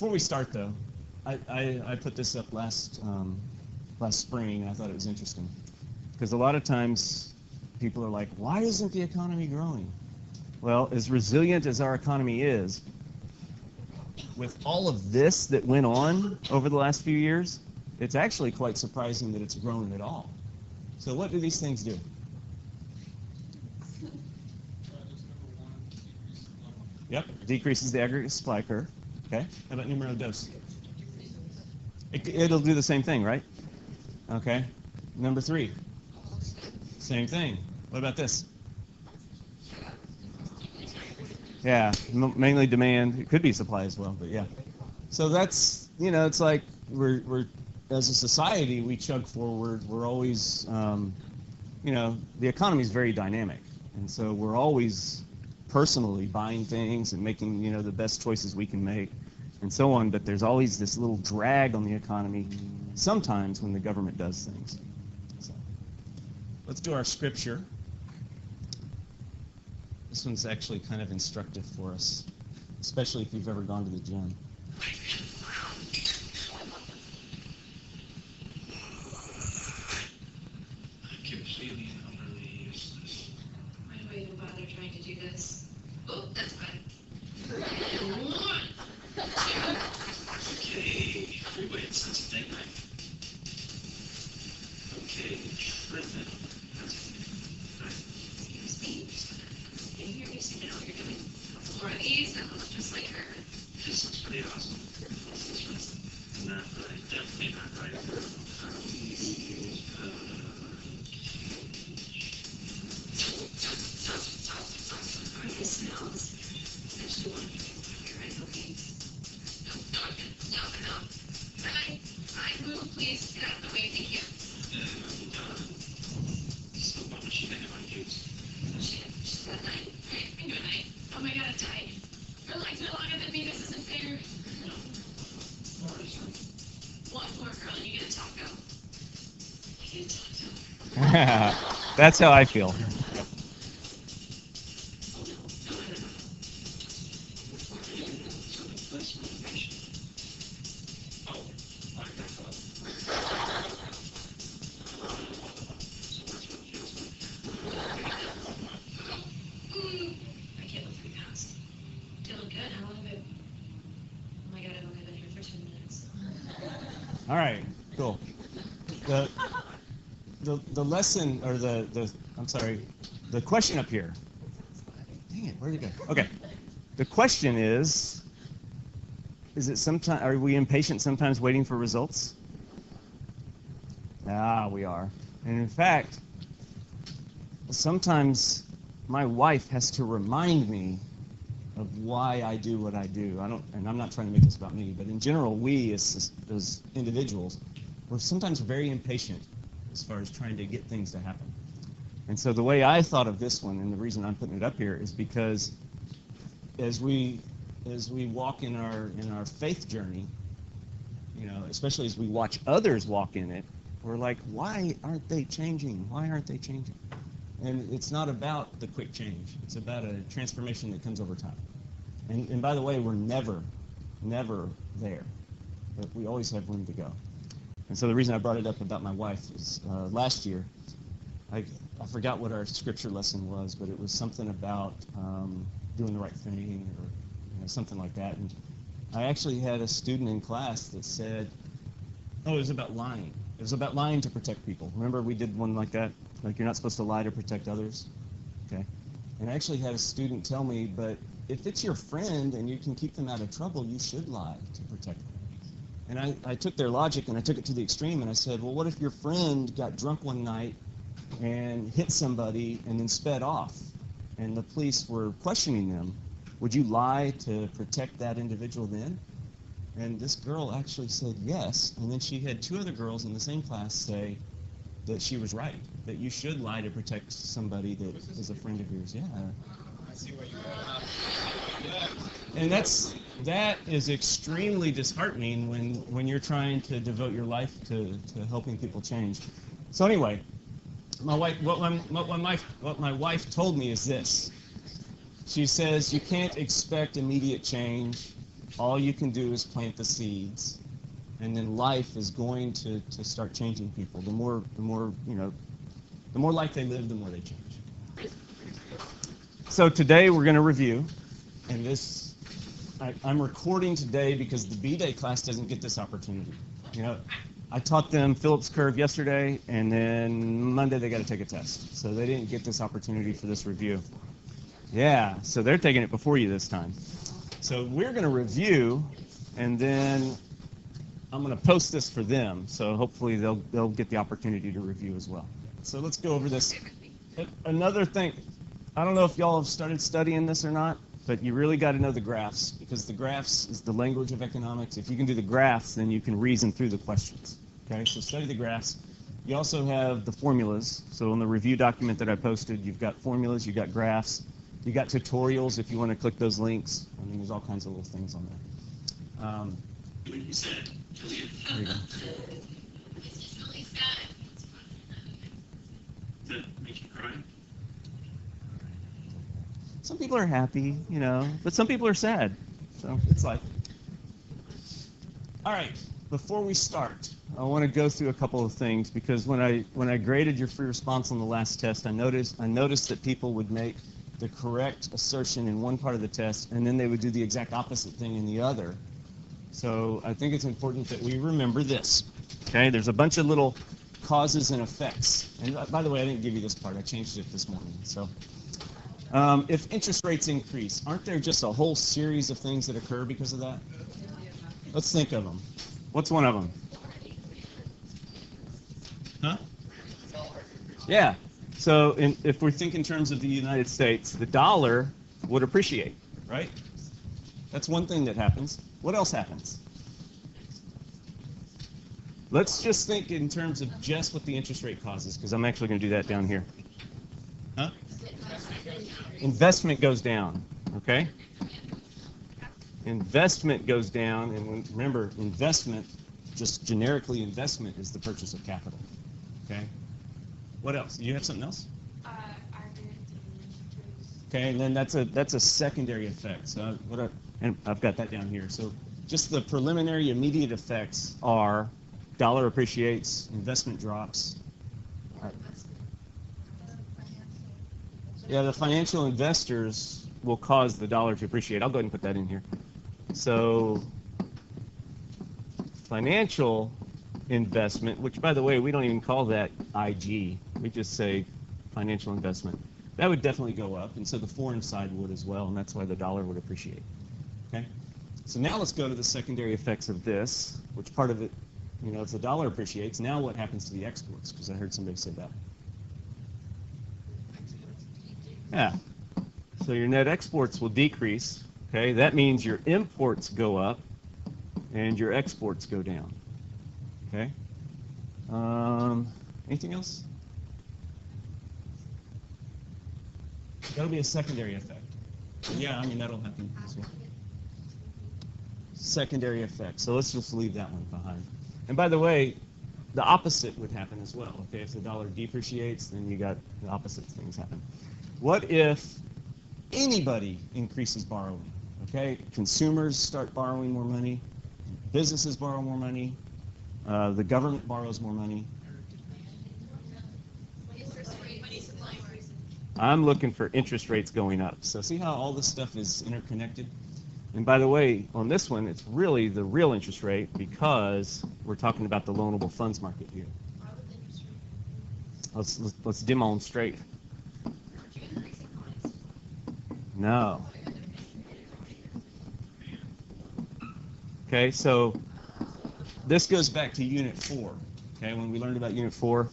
Before we start, though, I put this up last spring, and I thought it was interesting. Because a lot of times people are like, why isn't the economy growing? Well, as resilient as our economy is, with all of this that went on over the last few years, it's actually quite surprising that it's grown at all. So what do these things do? Yep, decreases the aggregate supply curve. Okay, how about numero dos? It'll do the same thing, right? Okay, number 3, same thing. What about this? Yeah, mainly demand. It could be supply as well, but yeah. So that's, it's like we're as a society, we chug forward. We're always, the economy is very dynamic, and so we're always personally buying things and making, the best choices we can make, and so on. But there's always this little drag on the economy sometimes when the government does things. So let's do our scripture. This one's actually kind of instructive for us, especially if you've ever gone to the gym. I keep feeling utterly useless. Why do I even bother trying to do this? Oh, that's fine. Okay, free weights, that's a thing, right? Okay, rhythm. Excuse me. Can you hear me singing what you're doing? 4 of these, that look just like her. This looks pretty awesome. Not right, definitely not right. It smells. There's one. You're right, okay. No. I move, please. Get out of the way, thank you. So much you on kids. Shit, she's got a knife. Alright, bring to a knife. Oh my god, it's tight. Her leg's no longer than me, this isn't fair. One more girl and you get a taco. You get a taco. That's how I feel. All right, cool. The lesson, or the question up here. Dang it, where'd it go? Okay. The question is it sometimes, are we impatient sometimes waiting for results? We are. And in fact, sometimes my wife has to remind me of why I do what I do. And I'm not trying to make this about me, but in general, we as individuals, we're sometimes very impatient as far as trying to get things to happen. And so the way I thought of this one, and the reason I'm putting it up here, is because as we walk in our faith journey, especially as we watch others walk in it, we're like, why aren't they changing? Why aren't they changing? And it's not about the quick change. It's about a transformation that comes over time. And by the way, we're never there. But we always have room to go. And so the reason I brought it up about my wife is last year, I forgot what our scripture lesson was, but it was something about doing the right thing or something like that. And I actually had a student in class that said, it was about lying. It was about lying to protect people. Remember we did one like that? Like you're not supposed to lie to protect others? Okay. And I actually had a student tell me, but if it's your friend and you can keep them out of trouble, you should lie to protect them. And I took their logic and I took it to the extreme and I said, well, what if your friend got drunk one night and hit somebody and then sped off and the police were questioning them? Would you lie to protect that individual then? And this girl actually said yes, and then she had 2 other girls in the same class say that she was right, that you should lie to protect somebody that is a friend of yours. Yeah. I see what you got. And that is extremely disheartening when you're trying to devote your life to helping people change. So anyway, what my wife told me is this. She says you can't expect immediate change. all you can do is plant the seeds, and then life is going to start changing people. The more life they live, the more they change. So today we're going to review, and I'm recording today because the B-Day class doesn't get this opportunity. I taught them Phillips curve yesterday, and then Monday they got to take a test. So they didn't get this opportunity for this review. Yeah, so they're taking it before you this time. So we're going to review, and then I'm going to post this for them. So hopefully they'll get the opportunity to review as well. So let's go over this. Another thing, I don't know if y'all have started studying this or not, but you really got to know the graphs, because the graphs is the language of economics. If you can do the graphs, then you can reason through the questions. Okay, so study the graphs. You also have the formulas. So in the review document that I posted, you've got formulas, you've got graphs, you got tutorials if you want to click those links. I mean, there's all kinds of little things on there. When you said, There you go. It's just really sad. does that make you cry? Some people are happy, but some people are sad. So it's like. All right, before we start, I want to go through a couple of things, because when I graded your free response on the last test, I noticed that people would make the correct assertion in one part of the test, and then they would do the exact opposite thing in the other. So I think it's important that we remember this. Okay, there's a bunch of little causes and effects. And by the way, I didn't give you this part. I changed it this morning. So if interest rates increase, aren't there just a whole series of things that occur because of that? Let's think of them. What's one of them? Huh? Yeah. So if we think in terms of the United States, the dollar would appreciate, right? That's one thing that happens. What else happens? Let's just think in terms of just what the interest rate causes, because I'm actually going to do that down here. Huh? Investment goes down, okay? Investment goes down, and remember, investment, just generically investment, is the purchase of capital, okay? What else? Do you have something else? Okay, and then that's a secondary effect. So and I've got that down here. So just the preliminary immediate effects are dollar appreciates, investment drops. Yeah, the financial investors will cause the dollar to appreciate. I'll go ahead and put that in here. So financial investment, which by the way, we don't even call that IG. We just say financial investment. That would definitely go up, and so the foreign side would as well, and that's why the dollar would appreciate. Okay? So now let's go to the secondary effects of this, which part of it, if the dollar appreciates, now what happens to the exports? Because I heard somebody say that. Yeah. So your net exports will decrease. Okay? That means your imports go up and your exports go down. Okay? Anything else? That'll be a secondary effect. Yeah, I mean, that'll happen as well. Secondary effect. So let's just leave that one behind. And by the way, the opposite would happen as well. Okay, if the dollar depreciates, then you got the opposite things happen. What if anybody increases borrowing? Okay, consumers start borrowing more money, businesses borrow more money, the government borrows more money. I'm looking for interest rates going up. So see how all this stuff is interconnected? And by the way, on this one, it's really the real interest rate, because we're talking about the loanable funds market here. Let's demonstrate. No. Okay, so this goes back to Unit 4. Okay, when we learned about Unit 4,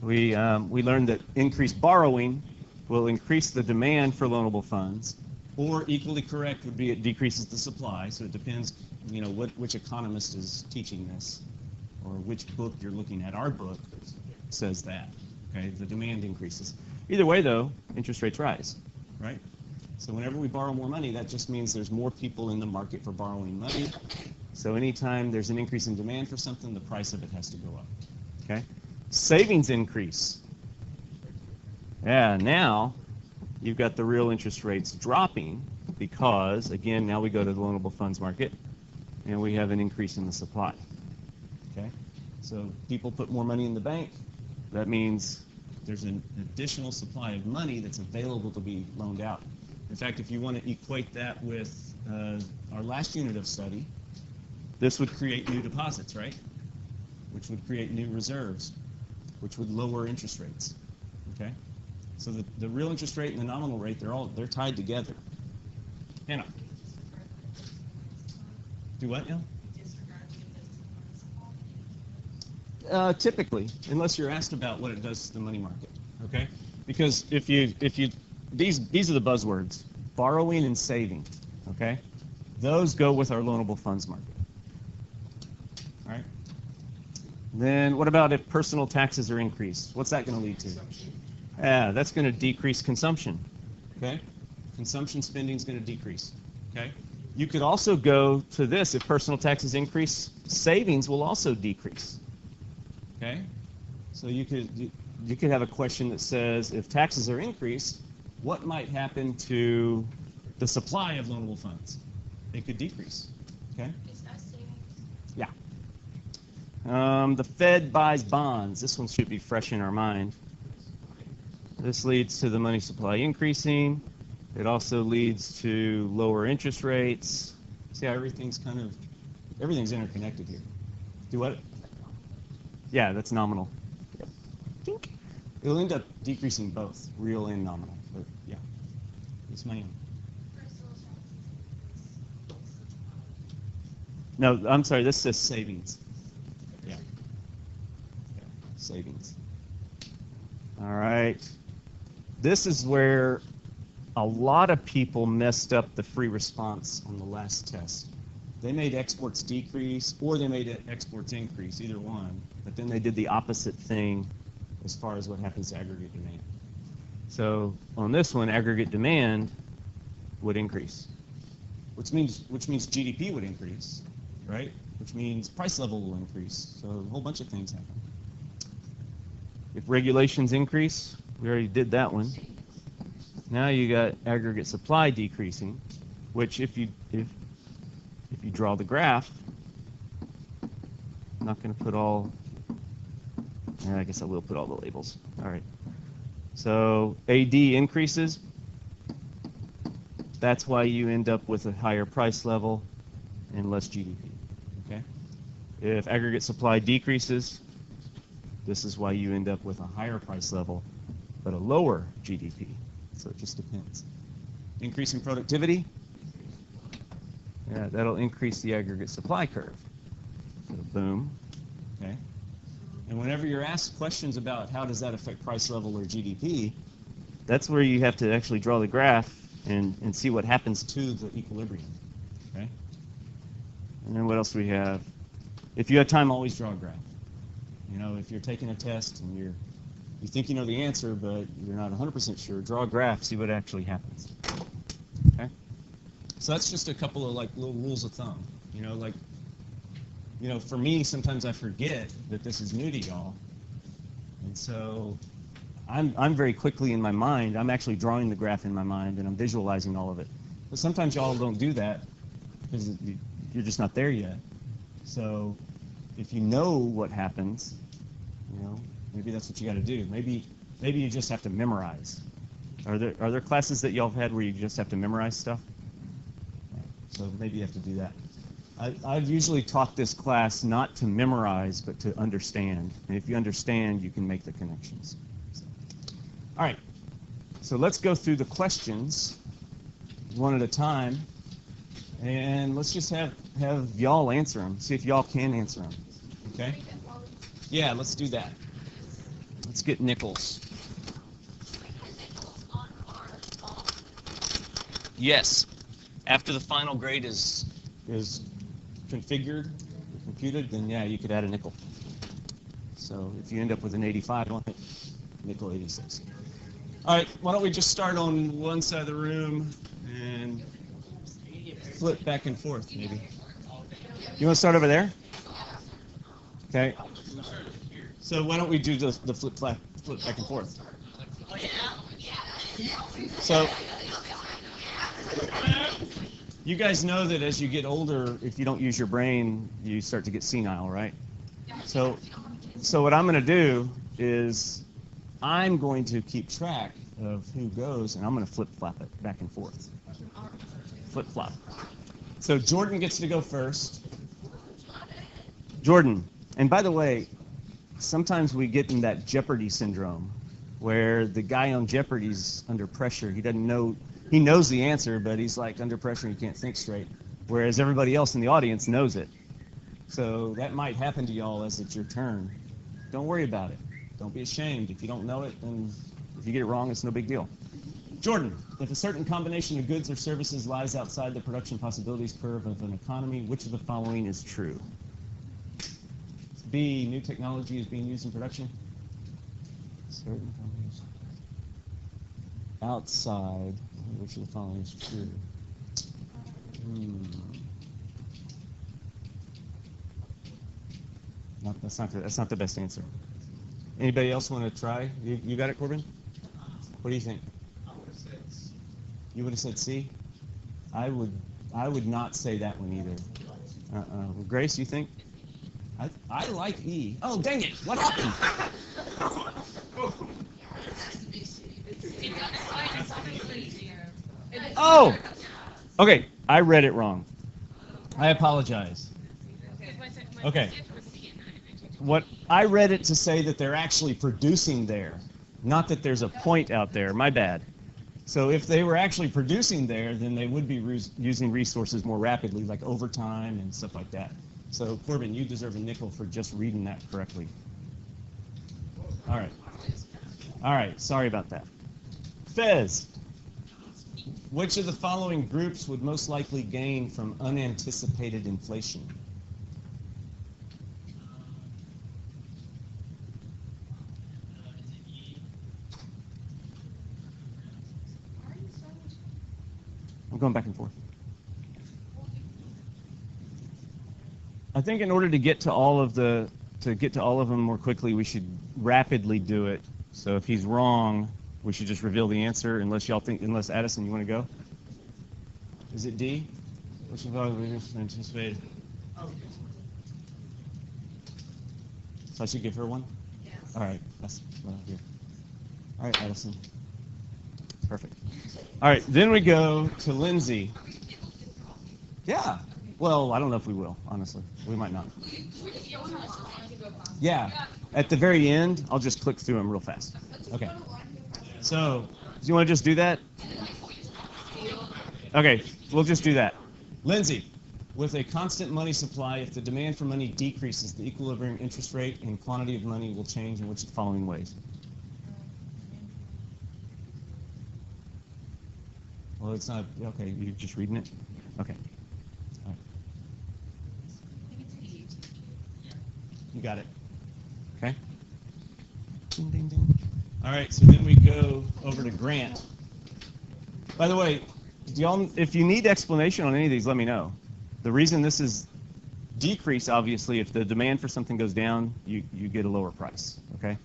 we learned that increased borrowing will increase the demand for loanable funds, or equally correct would be it decreases the supply. So it depends, which economist is teaching this, or which book you're looking at. Our book says that. Okay, the demand increases. Either way, though, interest rates rise, right? So whenever we borrow more money, that just means there's more people in the market for borrowing money. So anytime there's an increase in demand for something, the price of it has to go up. Okay, savings increase. Yeah, now you've got the real interest rates dropping, because, again, now we go to the loanable funds market, and we have an increase in the supply. Okay? So people put more money in the bank. That means there's an additional supply of money that's available to be loaned out. In fact, if you want to equate that with our last unit of study, this would create new deposits, right? Which would create new reserves, which would lower interest rates. Okay? So the real interest rate and the nominal rate, they're tied together. Hannah. Do what now? Typically, unless you're asked about what it does to the money market. Okay? Because these are the buzzwords: borrowing and saving. Okay? Those go with our loanable funds market. All right? Then what about if personal taxes are increased? What's that going to lead to? Yeah, that's going to decrease consumption. Okay? Consumption spending is going to decrease. Okay? You could also go to this: if personal taxes increase, savings will also decrease. Okay? So you could have a question that says, if taxes are increased, what might happen to the supply of loanable funds? They could decrease. Okay? Is that savings? Yeah. The Fed buys bonds. This one should be fresh in our mind. This leads to the money supply increasing. It also leads to lower interest rates. See how everything's interconnected here. Do what? Yeah, that's nominal. Yep. It'll end up decreasing both, real and nominal. But yeah. Yes, ma'am. No, I'm sorry, this says savings. Yeah. Savings. All right. This is where a lot of people messed up the free response on the last test. They made exports decrease, or they made exports increase, either one. But then they did the opposite thing as far as what happens to aggregate demand. So on this one, aggregate demand would increase, which means GDP would increase, right? Which means price level will increase. So a whole bunch of things happen. If regulations increase, we already did that one. Now you got aggregate supply decreasing, which if you draw the graph, I'm not going to put all. I guess I will put all the labels. All right. So AD increases. That's why you end up with a higher price level and less GDP. Okay. If aggregate supply decreases, this is why you end up with a higher price level, but a lower GDP. So it just depends. Increase in productivity. Yeah, that'll increase the aggregate supply curve. So boom. Okay. And whenever you're asked questions about how does that affect price level or GDP, that's where you have to actually draw the graph and see what happens to the equilibrium. Okay. And then what else do we have? If you have time, always draw a graph. You know, if you're taking a test and you think you know the answer, but you're not 100% sure, draw a graph, see what actually happens. Okay? So that's just a couple of little rules of thumb. For me, sometimes I forget that this is new to y'all. And so I'm very quickly in my mind, I'm actually drawing the graph in my mind and I'm visualizing all of it. But sometimes y'all don't do that because you're just not there yet. So if you know what happens, maybe that's what you got to do. Maybe you just have to memorize. Are there classes that y'all have had where you just have to memorize stuff? So maybe you have to do that. I've usually taught this class not to memorize, but to understand. And if you understand, you can make the connections. All right. So let's go through the questions one at a time. And let's just have y'all answer them. See if y'all can answer them. Okay? Yeah, let's do that. Let's get Nichols. Yes. After the final grade is configured, computed, then yeah, you could add a nickel. So if you end up with an 85 on it, nickel 86. All right, why don't we just start on one side of the room and flip back and forth, maybe. You want to start over there? Okay. So why don't we do the flip back and forth? So You guys know that as you get older, if you don't use your brain, you start to get senile, right? So what I'm going to do is I'm going to keep track of who goes, and I'm going to flip-flop it back and forth. Flip-flop. So Jordan gets to go first. Jordan. And by the way, sometimes we get in that Jeopardy syndrome where the guy on Jeopardy's under pressure. He doesn't know, he knows the answer, but he's like under pressure and he can't think straight, whereas everybody else in the audience knows it. So that might happen to y'all as it's your turn. Don't worry about it. Don't be ashamed. If you don't know it, then if you get it wrong, it's no big deal. Jordan, if a certain combination of goods or services lies outside the production possibilities curve of an economy, which of the following is true? B, new technology is being used in production. Certain combination. Outside, which of the following is true? That's not the best answer. Anybody else want to try? You got it, Corbin? What do you think? I would have said C. You would have said C? I would not say that one either. Grace, you think? I like E. Oh, dang it! What happened? Oh! Okay, I read it wrong. I apologize. Okay. What I read it to say that they're actually producing there, not that there's a point out there. My bad. So if they were actually producing there, then they would be using resources more rapidly, like overtime and stuff like that. So Corbin, you deserve a nickel for just reading that correctly. All right. All right. Sorry about that. Fez, which of the following groups would most likely gain from unanticipated inflation? I'm going back and forth. I think in order to get to all of them more quickly, we should rapidly do it. So if he's wrong, we should just reveal the answer. Unless Addison, you want to go? Is it D? Which of all anticipated? So I should give her one. Yes. All right, that's what I do. All right, Addison. Perfect. All right, then we go to Lindsay. Yeah. Well, I don't know if we will, honestly. We might not. Yeah. At the very end, I'll just click through them real fast. Okay. So, do you want to just do that? Okay, we'll just do that. Lindsay, with a constant money supply, if the demand for money decreases, the equilibrium interest rate and quantity of money will change in which of the following ways? Well, it's not, okay, you're just reading it? Okay. All right. You got it. Okay. Ding, ding, ding. All right, so then we go over to Grant. By the way, if you need explanation on any of these, let me know. The reason this is decrease, obviously, if the demand for something goes down, you get a lower price, okay?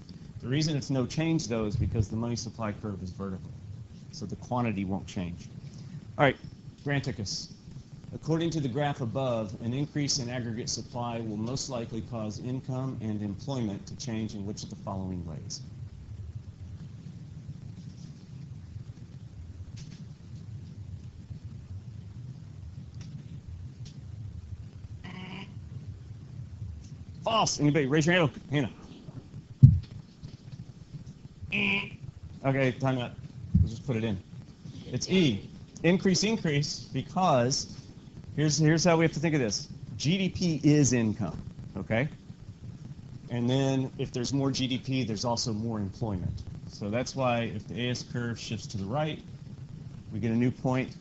The reason it's no change, though, is because the money supply curve is vertical, so the quantity won't change. All right, Granticus. According to the graph above, an increase in aggregate supply will most likely cause income and employment to change in which of the following ways? False. Anybody? Raise your hand. Hannah. Okay, time out. We'll just put it in. It's E. Increase, because here's how we have to think of this. GDP is income, okay? And then if there's more GDP, there's also more employment. So that's why if the AS curve shifts to the right, we get a new point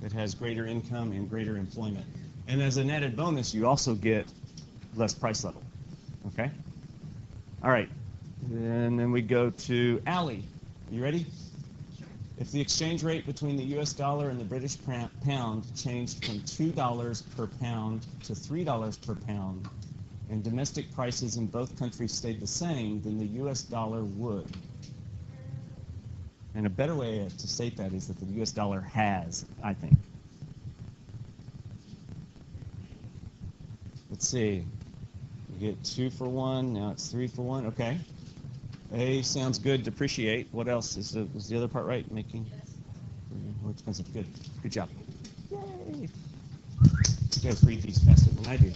that has greater income and greater employment. And as an added bonus, you also get less price level, okay? All right, and then we go to Allie. You ready? If the exchange rate between the US dollar and the British pound changed from $2 per pound to $3 per pound, and domestic prices in both countries stayed the same, then the US dollar would. And a better way to state that is that the US dollar has, I think. Let's see. You get 2 for 1. Now it's 3 for 1. Okay. A sounds good. Depreciate. What else? Is the other part right? Making more expensive. Good. Good job. Yay. You guys read these faster than I do.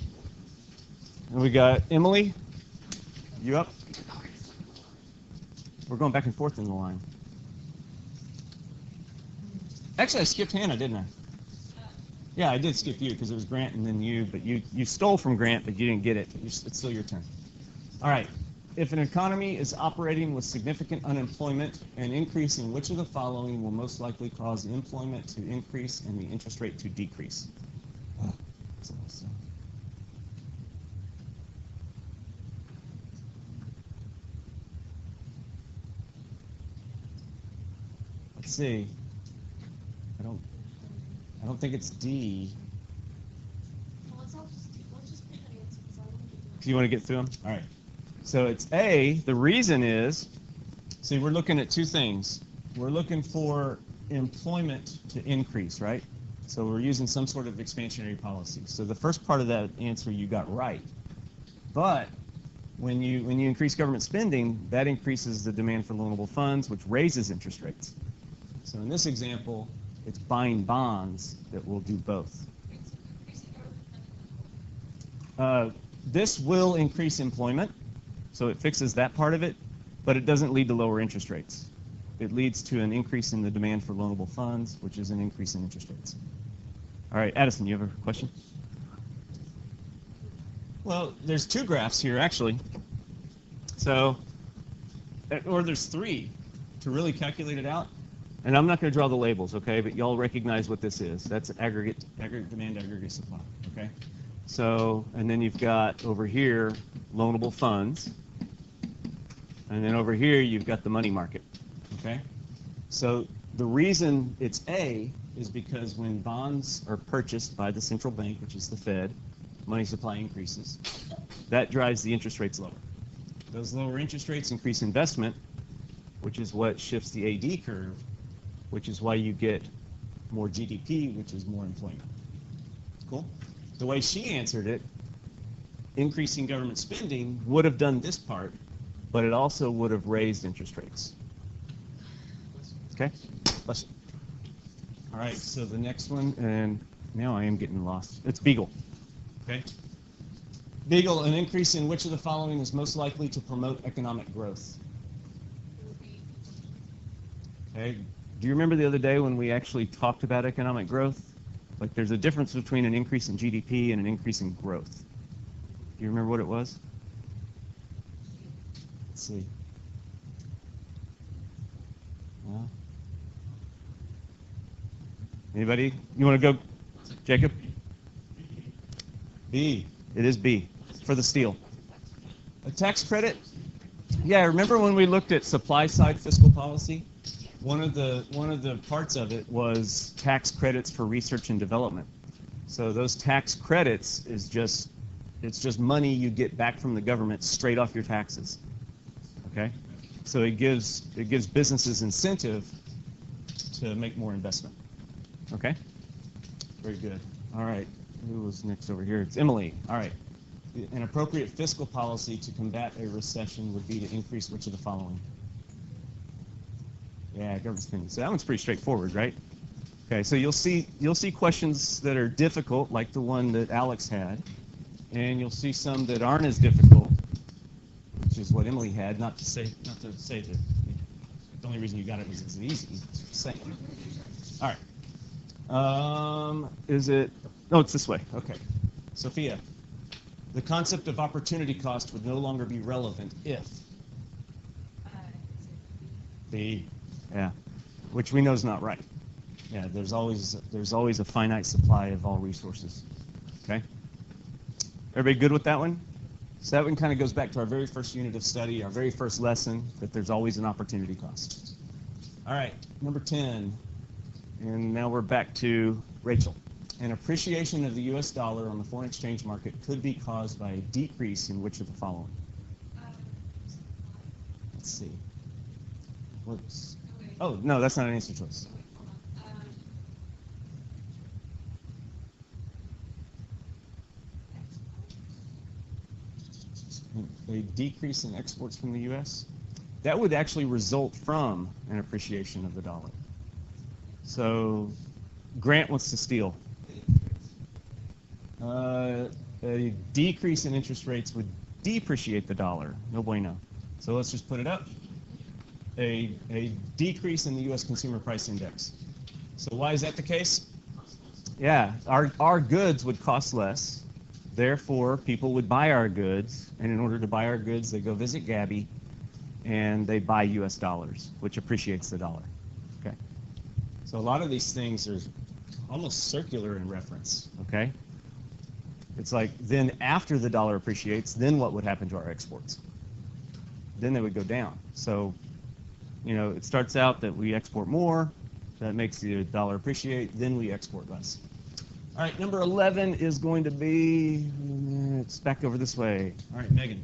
And we got Emily. You up? We're going back and forth in the line. Actually, I skipped Hannah, didn't I? Yeah, I did skip you because it was Grant and then you, but you stole from Grant, but you didn't get it. It's still your turn. All right. If an economy is operating with significant unemployment, an increase in which of the following will most likely cause employment to increase and the interest rate to decrease? Let's see. I don't think it's D. Well, let's just pick an answer because I want to get through it. Do you want to get through them? All right. So it's A. The reason is, see, we're looking at two things. We're looking for employment to increase, right? So we're using some sort of expansionary policy. So the first part of that answer you got right. But when you increase government spending, that increases the demand for loanable funds, which raises interest rates. So in this example, it's buying bonds that will do both. This will increase employment, so it fixes that part of it, but it doesn't lead to lower interest rates. It leads to an increase in the demand for loanable funds, which is an increase in interest rates. All right, Addison, you have a question? Well, there's 2 graphs here, actually. So, or there's 3 to really calculate it out. And I'm not going to draw the labels, okay? But y'all recognize what this is. That's aggregate demand, aggregate supply, okay? So, and then you've got over here loanable funds. And then over here you've got the money market, okay? So the reason it's A is because when bonds are purchased by the central bank, which is the Fed, money supply increases. That drives the interest rates lower. Those lower interest rates increase investment, which is what shifts the AD curve, which is why you get more GDP, which is more employment. Cool? The way she answered it, increasing government spending would have done this part, but it also would have raised interest rates. Okay? Bless you. All right, so the next one, and now I am getting lost. It's Beagle. Okay? Beagle, an increase in which of the following is most likely to promote economic growth? Okay. Do you remember the other day when we actually talked about economic growth? Like there's a difference between an increase in GDP and an increase in growth. Do you remember what it was? Let's see. Well, anybody? You want to go, Jacob? B. It is B for the steel. A tax credit? Yeah, remember when we looked at supply side fiscal policy? One of the parts of it was tax credits for research and development. So those tax credits is just money you get back from the government straight off your taxes. Okay? So it gives businesses incentive to make more investment. Okay? Very good. All right. Who was next over here? It's Emily. All right. An appropriate fiscal policy to combat a recession would be to increase which of the following? Yeah, government spending. So that one's pretty straightforward, right? Okay, so you'll see questions that are difficult, like the one that Alex had, and you'll see some that aren't as difficult, which is what Emily had. Not to say that the only reason you got it was it's easy. Just saying. All right. Is it? No, it's this way. Okay. Sophia, the concept of opportunity cost would no longer be relevant if. B. Yeah, which we know is not right. Yeah, there's always a finite supply of all resources. Okay. Everybody good with that one? So that one kind of goes back to our very first unit of study, our very first lesson, that there's always an opportunity cost. All right, number 10. And now we're back to Rachel. An appreciation of the U.S. dollar on the foreign exchange market could be caused by a decrease in which of the following? Let's see. Whoops. Oh, no, that's not an answer choice. a decrease in exports from the U.S., that would actually result from an appreciation of the dollar. So Grant wants to steal. A decrease in interest rates would depreciate the dollar. No bueno. So let's just put it up. A decrease in the U.S. Consumer Price Index. So why is that the case? Yeah, our goods would cost less. Therefore, people would buy our goods, and in order to buy our goods, they go visit Gabby, and they buy U.S. dollars, which appreciates the dollar. Okay. So a lot of these things are almost circular in reference. Okay. It's like then after the dollar appreciates, then what would happen to our exports? Then they would go down. So, you know, it starts out that we export more, that makes the dollar appreciate, then we export less. All right, number 11 is going to be, it's back over this way. All right, Megan,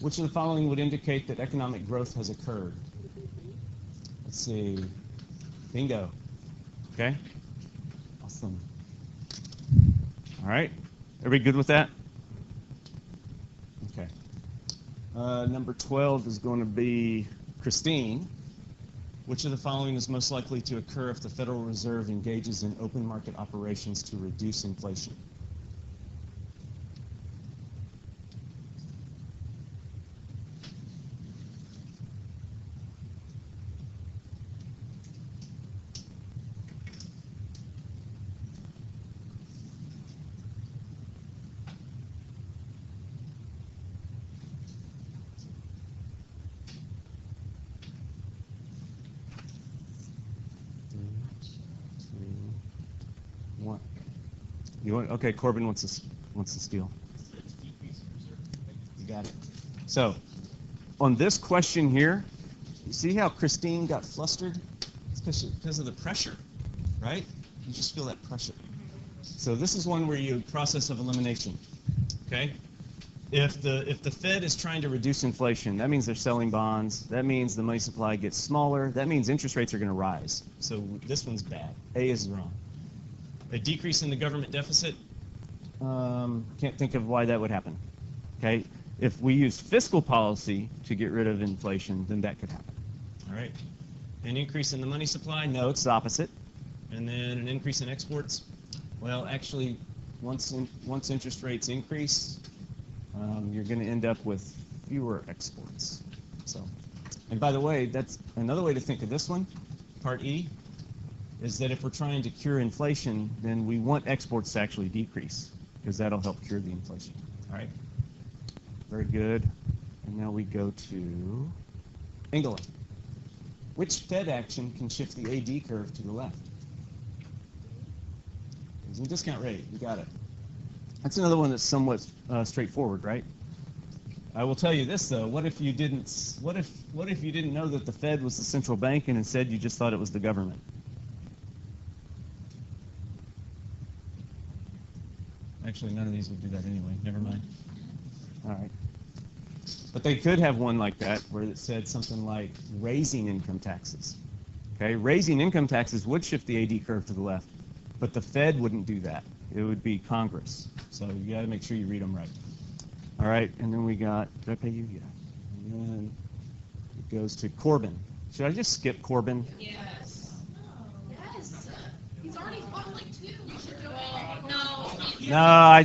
which of the following would indicate that economic growth has occurred? Let's see. Bingo. Okay. Awesome. All right. Everybody good with that? Okay. Number 12 is going to be Christine. Which of the following is most likely to occur if the Federal Reserve engages in open market operations to reduce inflation? You want, okay, Corbin wants to steal. You got it. So, on this question here, you see how Christine got flustered? It's because of the pressure, right? You just feel that pressure. So this is one where you process of elimination. Okay? If the Fed is trying to reduce inflation, that means they're selling bonds. That means the money supply gets smaller. That means interest rates are going to rise. So this one's bad. A is wrong. A decrease in the government deficit, can't think of why that would happen. Okay, if we use fiscal policy to get rid of inflation, then that could happen. All right, an increase in the money supply, no, it's the opposite. And then an increase in exports, well, actually, once interest rates increase, you're going to end up with fewer exports. So, and by the way, that's another way to think of this one, part E, is that if we're trying to cure inflation, then we want exports to actually decrease, because that'll help cure the inflation. All right? Very good. And now we go to England. Which Fed action can shift the AD curve to the left? It's a discount rate. You got it. That's another one that's somewhat straightforward, right? I will tell you this though. What if you didn't? What if you didn't know that the Fed was the central bank, and instead you just thought it was the government? Actually, none of these would do that anyway. Never mind. All right. But they could have one like that where it said something like raising income taxes. Okay, raising income taxes would shift the AD curve to the left, but the Fed wouldn't do that. It would be Congress. So you got to make sure you read them right. All right, and then we got, did I pay you? Yeah. And then it goes to Corbin. Should I just skip Corbin? Yes. Yes. He's already fought like two. We should go. No. No,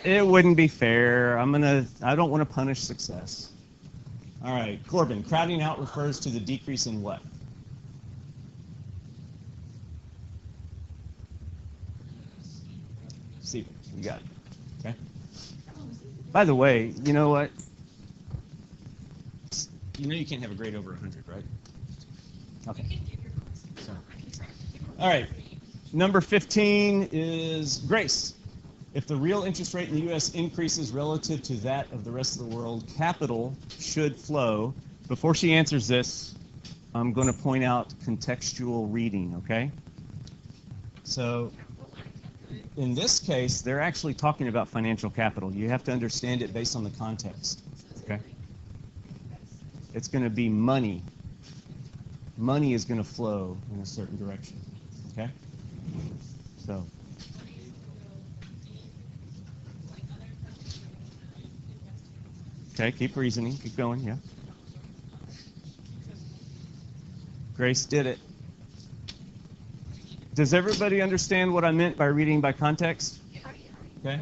it wouldn't be fair. I don't want to punish success. All right, Corbin, crowding out refers to the decrease in what? See, you got it. Okay. By the way, you know what? You know you can't have a grade over 100, right? Okay. So, all right. Number 15 is Grace. If the real interest rate in the U.S. increases relative to that of the rest of the world, capital should flow. Before she answers this, I'm going to point out contextual reading, okay? So in this case, they're actually talking about financial capital. You have to understand it based on the context, okay? It's going to be money. Money is going to flow in a certain direction, okay? So. Okay, keep reasoning. Keep going, yeah. Grace did it. Does everybody understand what I meant by reading by context? Okay.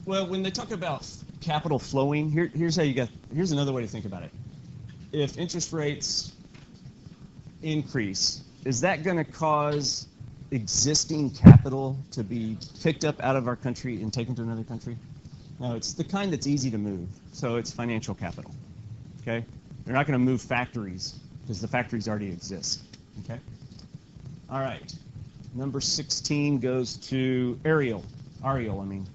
Well, when they talk about capital flowing, here's another way to think about it. If interest rates increase, is that going to cause existing capital to be picked up out of our country and taken to another country? No, it's the kind that's easy to move, so it's financial capital. Okay? They're not going to move factories because the factories already exist. Okay? All right. Number 16 goes to Ariel, I mean.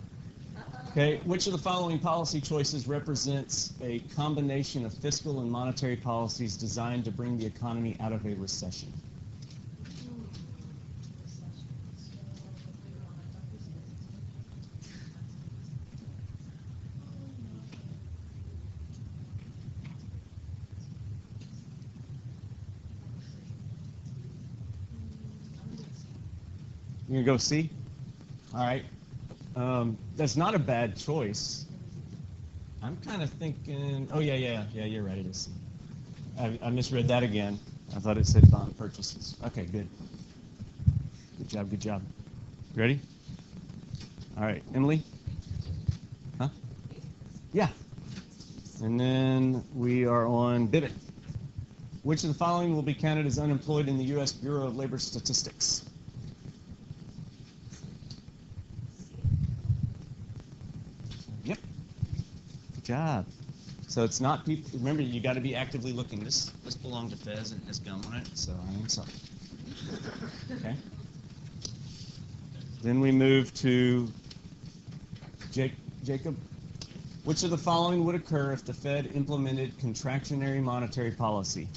Okay, which of the following policy choices represents a combination of fiscal and monetary policies designed to bring the economy out of a recession? You gonna go C? All right. That's not a bad choice. I'm kind of thinking, oh yeah, you're right, it is C. I misread that again. I thought it said bond purchases. Okay, good. Good job. You ready? All right, Emily? Huh? Yeah. And then we are on Bibbit. Which of the following will be counted as unemployed in the U.S. Bureau of Labor Statistics? Yep. Good job. So it's not people. Remember, you got to be actively looking. This belonged to Fez and has gum on it, so I'm sorry. Okay. Then we move to Jacob. Which of the following would occur if the Fed implemented contractionary monetary policy?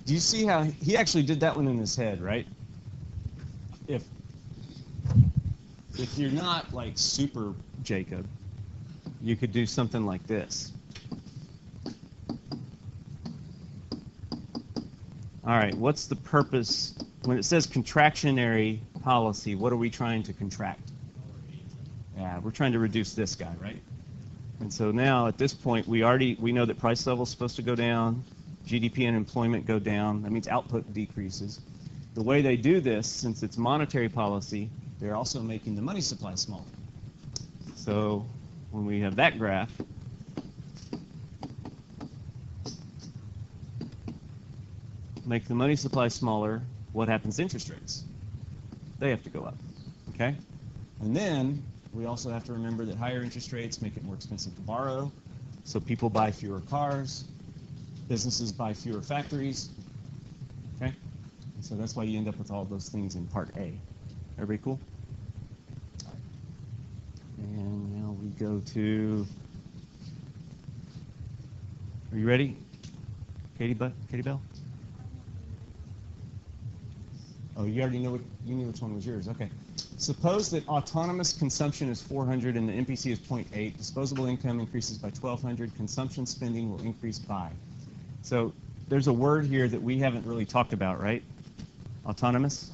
Do you see how he actually did that one in his head, right? If you're not like super Jacob, you could do something like this. All right, what's the purpose? When it says contractionary policy, what are we trying to contract? Yeah, we're trying to reduce this guy, right? And so now at this point, we know that price level is supposed to go down, GDP and employment go down. That means output decreases. The way they do this, since it's monetary policy, they're also making the money supply smaller. So when we have that graph, make the money supply smaller, what happens to interest rates? They have to go up, okay? And then we also have to remember that higher interest rates make it more expensive to borrow, so people buy fewer cars, businesses buy fewer factories, okay? So that's why you end up with all those things in part A. Everybody cool? And now we go to, are you ready? Katie Bell? Oh, you already know you knew which one was yours. Okay. Suppose that autonomous consumption is 400 and the MPC is 0.8. Disposable income increases by 1,200. Consumption spending will increase by. So there's a word here that we haven't really talked about, right? Autonomous.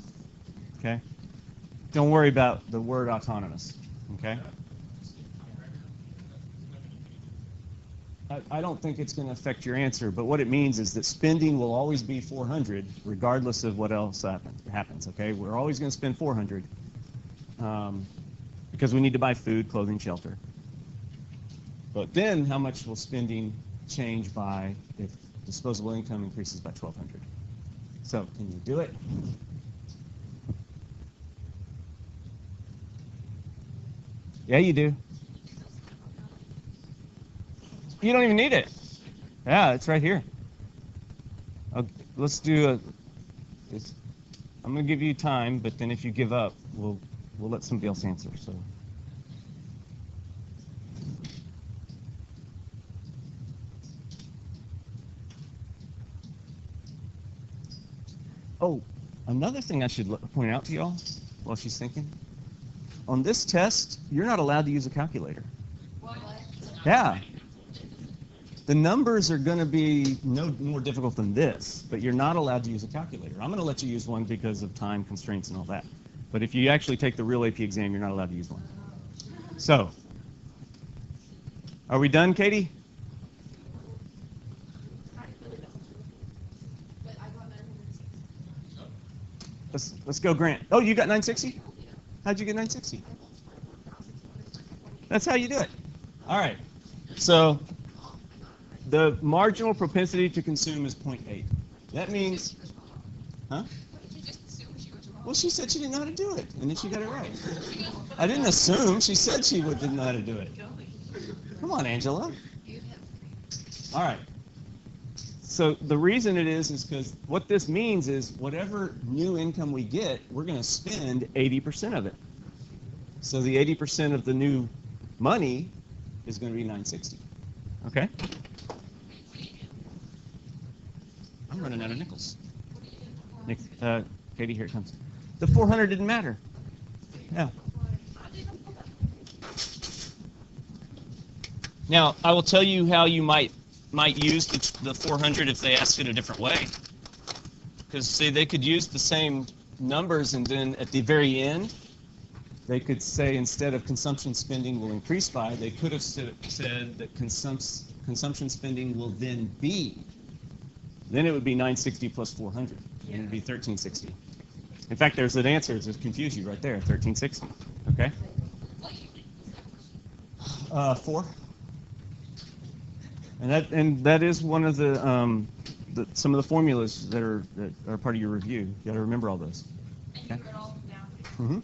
Okay. Don't worry about the word autonomous. Okay. I don't think it's going to affect your answer, but what it means is that spending will always be 400 regardless of what else happens, okay? We're always going to spend 400 because we need to buy food, clothing, shelter. But then how much will spending change by if disposable income increases by 1,200? So can you do it? Yeah, you do. You don't even need it. Yeah, it's right here. Okay, let's do I'm going to give you time, but then if you give up, we'll let somebody else answer. So Oh, another thing I should point out to y'all while she's thinking. On this test, you're not allowed to use a calculator. What? Yeah. The numbers are going to be no more difficult than this, but you're not allowed to use a calculator. I'm going to let you use one because of time constraints and all that. But if you actually take the real AP exam, you're not allowed to use one. So, are we done, Katie? Let's go, Grant. Oh, you got 960? How'd you get 960? That's how you do it. All right. So the marginal propensity to consume is 0.8. That means, huh? Well, she said she didn't know how to do it, and then she got it right. I didn't assume. She said she didn't know how to do it. Come on, Angela. All right. So the reason it is because what this means is whatever new income we get, we're going to spend 80% of it. So the 80% of the new money is going to be 960. Okay? I'm running out of nickels. Katie, here it comes. The 400 didn't matter. Yeah. Now, I will tell you how you might use the 400 if they ask it a different way. Because, see, they could use the same numbers, and then at the very end, they could say instead of consumption spending will increase by, they could have said that consumption spending will then be. Then it would be 960 plus 400, and it would be 1360. In fact, there's an answer to confuse you right there, 1360. Okay? 4. And that is one of the some of the formulas that are part of your review. You got to remember all those. Okay? And you wrote all of them down.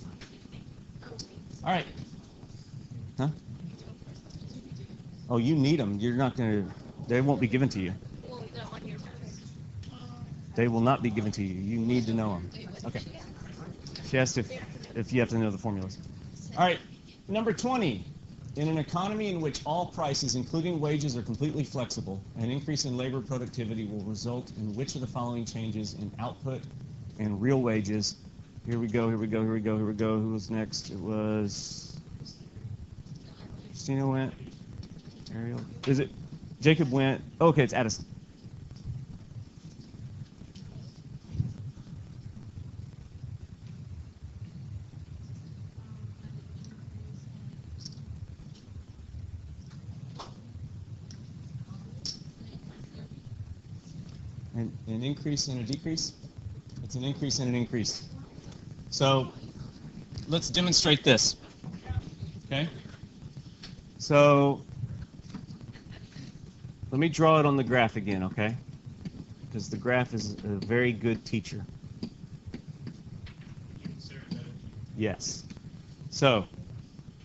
All right. Huh? Oh, you need them. You're not going to. They won't be given to you. Well, no, on your They will not be given to you. You need to know them. Okay. She asked if you have to know the formulas. All right. Number 20. In an economy in which all prices, including wages, are completely flexible, an increase in labor productivity will result in which of the following changes in output and real wages? Here we go, here we go, here we go, here we go. Who was next? It was Christina went. Ariel. Is it? Jacob went. Oh, okay, it's Addison. An increase and a decrease? It's an increase and an increase. So let's demonstrate this. Okay? So let me draw it on the graph again, okay? Because the graph is a very good teacher. Yes. So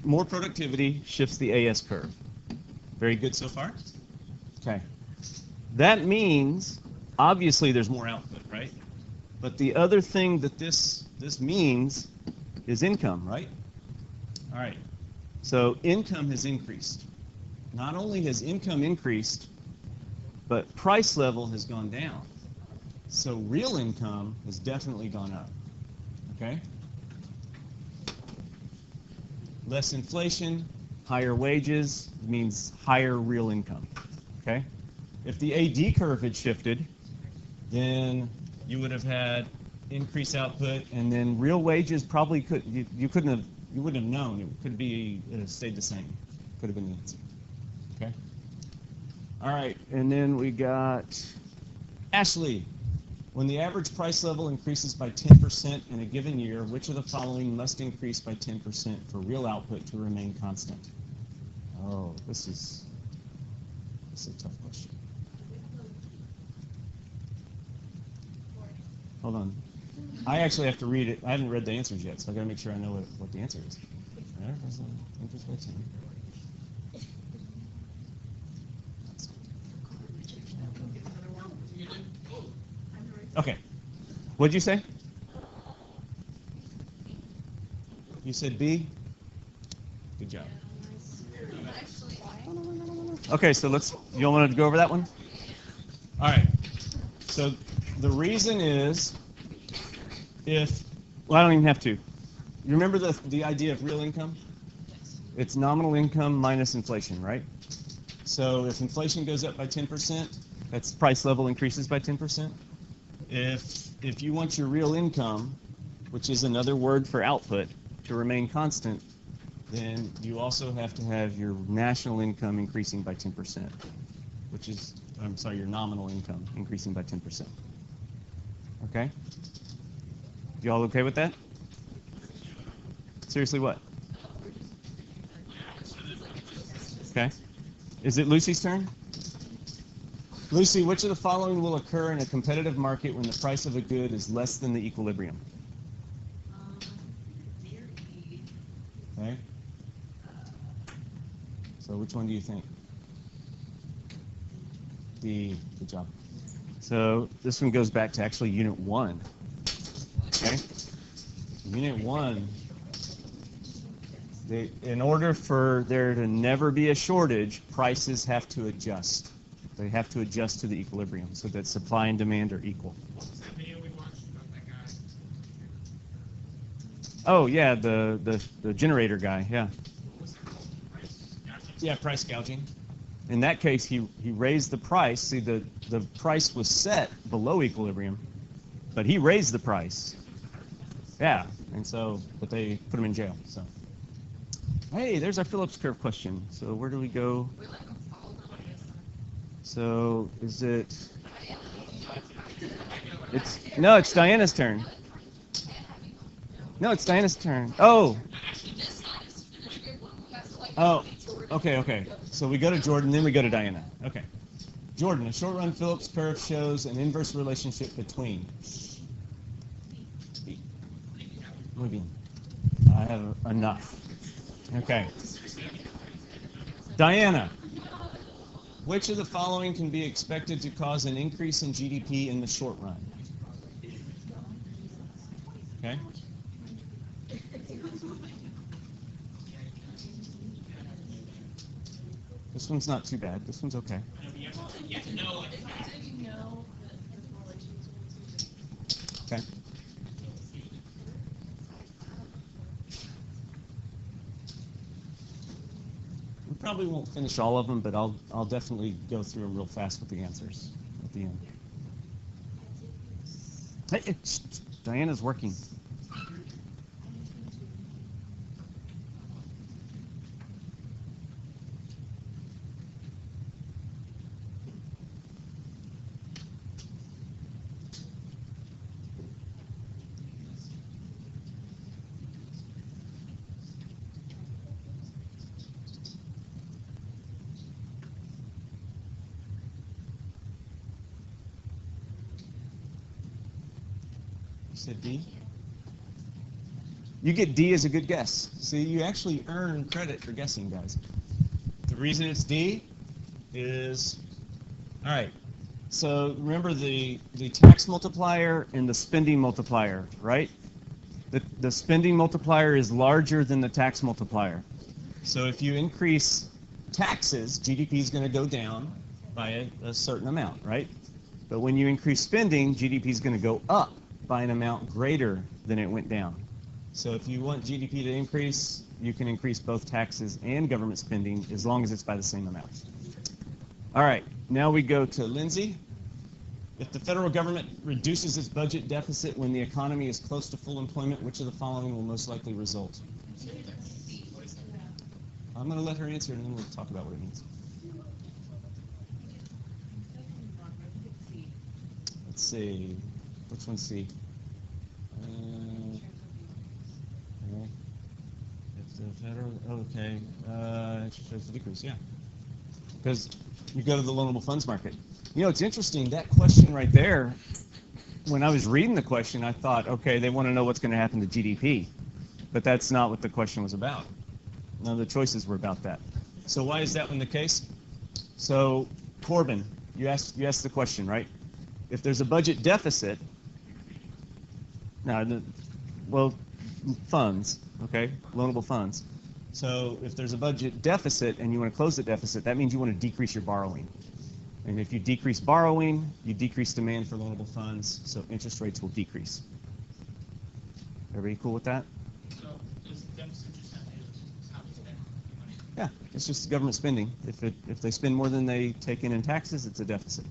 more productivity shifts the AS curve. Very good so far? Okay. That means obviously there's more output, right? But the other thing that this means is income, right? All right. So income has increased. Not only has income increased, but price level has gone down. So real income has definitely gone up. Okay? Less inflation, higher wages means higher real income. Okay? If the AD curve had shifted, then you would have had increased output, and then real wages probably you wouldn't have known. It could be stayed the same. Could have been the answer. Okay. All right, and then we got Ashley. When the average price level increases by 10% in a given year, which of the following must increase by 10% for real output to remain constant? Oh, this is a tough question. Hold on. I actually have to read it. I haven't read the answers yet, so I got to make sure I know what the answer is. Okay. What'd you say? You said B? Good job. Okay, so you all want to go over that one? All right. So the reason is well, I don't even have to. You remember the idea of real income? It's nominal income minus inflation, right? So if inflation goes up by 10%, that's price level increases by 10%. If you want your real income, which is another word for output, to remain constant, then you also have to have your national income increasing by 10%, which is, I'm sorry, your nominal income increasing by 10%. Okay? You all okay with that? Seriously, what? Okay. Is it Lucy's turn? Lucy, which of the following will occur in a competitive market when the price of a good is less than the equilibrium? Okay. So which one do you think? D. Good job. So this one goes back to actually Unit 1. Okay. Unit 1, in order for there to never be a shortage, prices have to adjust. They have to adjust to the equilibrium so that supply and demand are equal. That video we watched about that guy. Oh, yeah, the generator guy, yeah. Yeah, price gouging. In that case, he raised the price. See, the price was set below equilibrium, but he raised the price. Yeah, and so, but they put him in jail, so. Hey, there's our Phillips curve question. So where do we go? So is it? It's Diana's turn. No, it's Diana's turn. Oh. Oh. Okay. So we go to Jordan, then we go to Diana. Okay. Jordan, a short run Phillips curve shows an inverse relationship between. Muy bien. I have enough. Okay. Diana, which of the following can be expected to cause an increase in GDP in the short run? Okay. This one's not too bad. This one's okay. Okay. We probably won't finish all of them, but I'll definitely go through them real fast with the answers at the end. Hey, Diana's working. Said D? You get D as a good guess. See, you actually earn credit for guessing, guys. The reason it's D is, all right, so remember the tax multiplier and the spending multiplier, right? The spending multiplier is larger than the tax multiplier. So if you increase taxes, GDP is going to go down by a certain amount, right? But when you increase spending, GDP is going to go up by an amount greater than it went down. So if you want GDP to increase, you can increase both taxes and government spending as long as it's by the same amount. All right, now we go to Lindsay. If the federal government reduces its budget deficit when the economy is close to full employment, which of the following will most likely result? I'm going to let her answer and then we'll talk about what it means. Let's see. Which one's C? If the federal, okay, it shows the decrease, yeah. Because you go to the loanable funds market. You know, it's interesting, that question right there, when I was reading the question, I thought, okay, they want to know what's going to happen to GDP. But that's not what the question was about. None of the choices were about that. So why is that one the case? So, Corbin, you asked the question, right? If there's a budget deficit, funds, okay, loanable funds. So if there's a budget deficit and you want to close the deficit, that means you want to decrease your borrowing. And if you decrease borrowing, you decrease demand for loanable funds, so interest rates will decrease. Everybody cool with that? So is the deficit just how we spend money? Yeah, it's just government spending. If they spend more than they take in taxes, it's a deficit.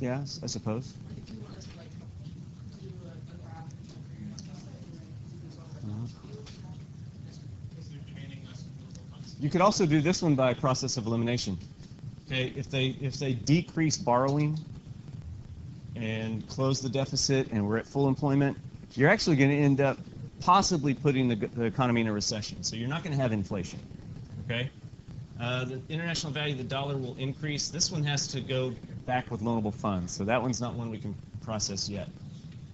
Yeah, I suppose. You could also do this one by process of elimination. Okay, if they decrease borrowing and close the deficit and we're at full employment, you're actually going to end up possibly putting the economy in a recession. So you're not going to have inflation. Okay, the international value of the dollar will increase. This one has to go back with loanable funds, so that one's not one we can process yet.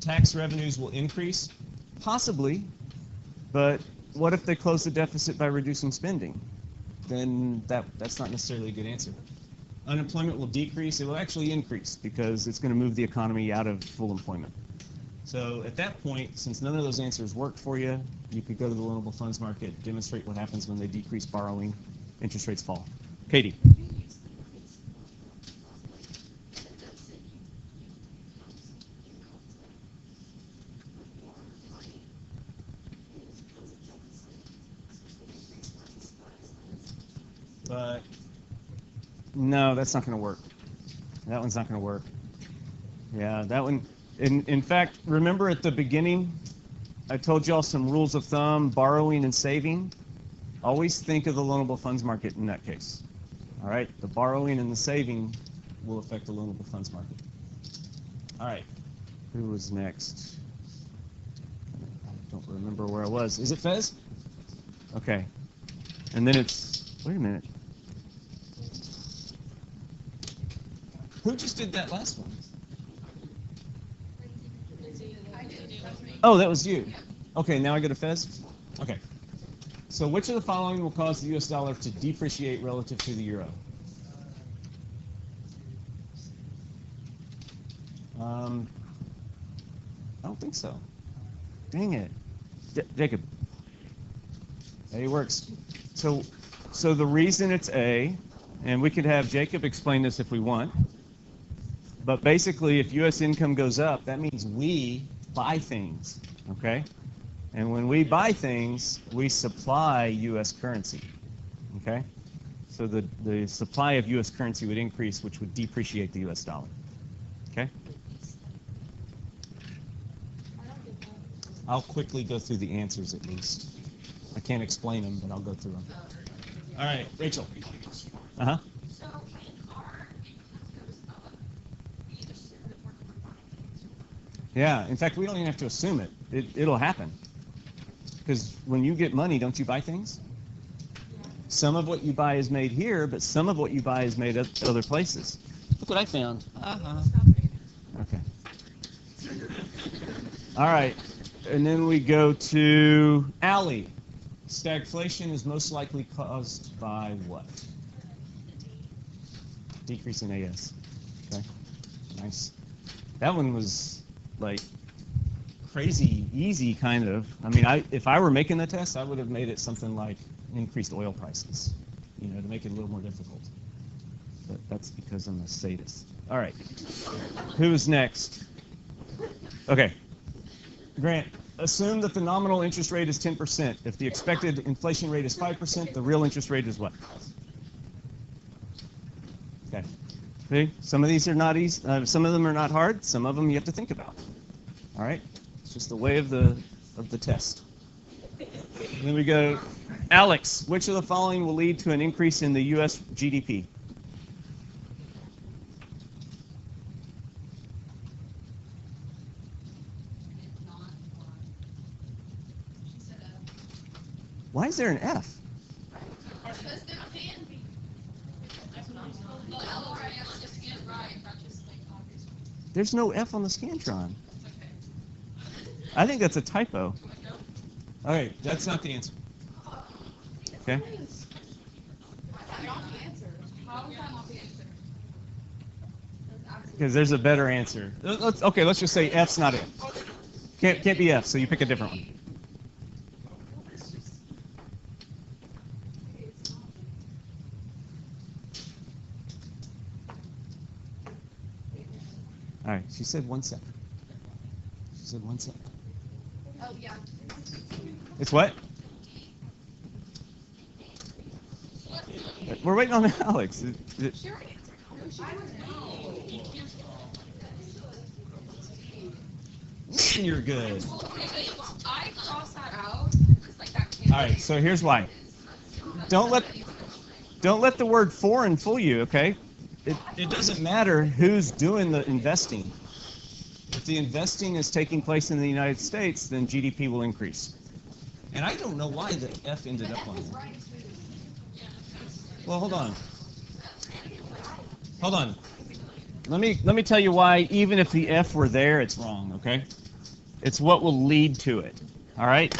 Tax revenues will increase, possibly, but what if they close the deficit by reducing spending? Then that's not necessarily a good answer. Unemployment will decrease. It will actually increase because it's going to move the economy out of full employment. So at that point, since none of those answers worked for you, you could go to the loanable funds market, demonstrate what happens when they decrease borrowing, interest rates fall. Katie. But no, that's not going to work. That one's not going to work. Yeah, that one. In fact, remember at the beginning, I told y'all some rules of thumb, borrowing and saving. Always think of the loanable funds market in that case. All right, the borrowing and the saving will affect the loanable funds market. All right, who was next? I don't remember where I was. Is it Fez? Okay, and then it's, wait a minute. Who just did that last one? Oh, that was you. Okay, now I go to Fez? Okay. So which of the following will cause the U.S. dollar to depreciate relative to the euro? I don't think so. Dang it. Jacob. A works. So the reason it's A, and we could have Jacob explain this if we want, but basically if U.S. income goes up, that means we buy things, okay? And when we buy things, we supply U.S. currency, okay? So the supply of U.S. currency would increase, which would depreciate the U.S. dollar, okay? I'll quickly go through the answers at least. I can't explain them, but I'll go through them. All right, Rachel. Uh-huh. So in our income goes up, we assume that we're buying things. Yeah, in fact, we don't even have to assume it. It'll happen. Because when you get money, don't you buy things? Some of what you buy is made here, but some of what you buy is made at other places. Look what I found. Okay. All right. And then we go to Allie. Stagflation is most likely caused by what? Decrease in AS. Okay. Nice. That one was like crazy easy, kind of. I mean, if I were making the test, I would have made it something like increased oil prices, you know, to make it a little more difficult. But that's because I'm a sadist. All right. Who's next? Okay. Grant, assume that the nominal interest rate is 10%. If the expected inflation rate is 5%, the real interest rate is what? Okay. See, some of these are not easy. Some of them are not hard. Some of them you have to think about. All right. It's just the way of the test. Then we go, Alex, which of the following will lead to an increase in the U.S. GDP? Why is there an F? There's no F on the Scantron. I think that's a typo. All right, that's not the answer. Okay. Because there's a better answer. Let's just say F's not it. Can't be F, so you pick a different one. All right, she said 1 sec. She said 1 sec. Oh, yeah. It's what? We're waiting on Alex. Sure. You're good. I cross that out. All right, so here's why. Don't let the word foreign fool you, okay? It doesn't matter who's doing the investing. If the investing is taking place in the United States, then GDP will increase. And I don't know why the F ended up on there. Well, hold on. Hold on. Let me tell you why, even if the F were there, it's wrong, okay? It's what will lead to it, all right?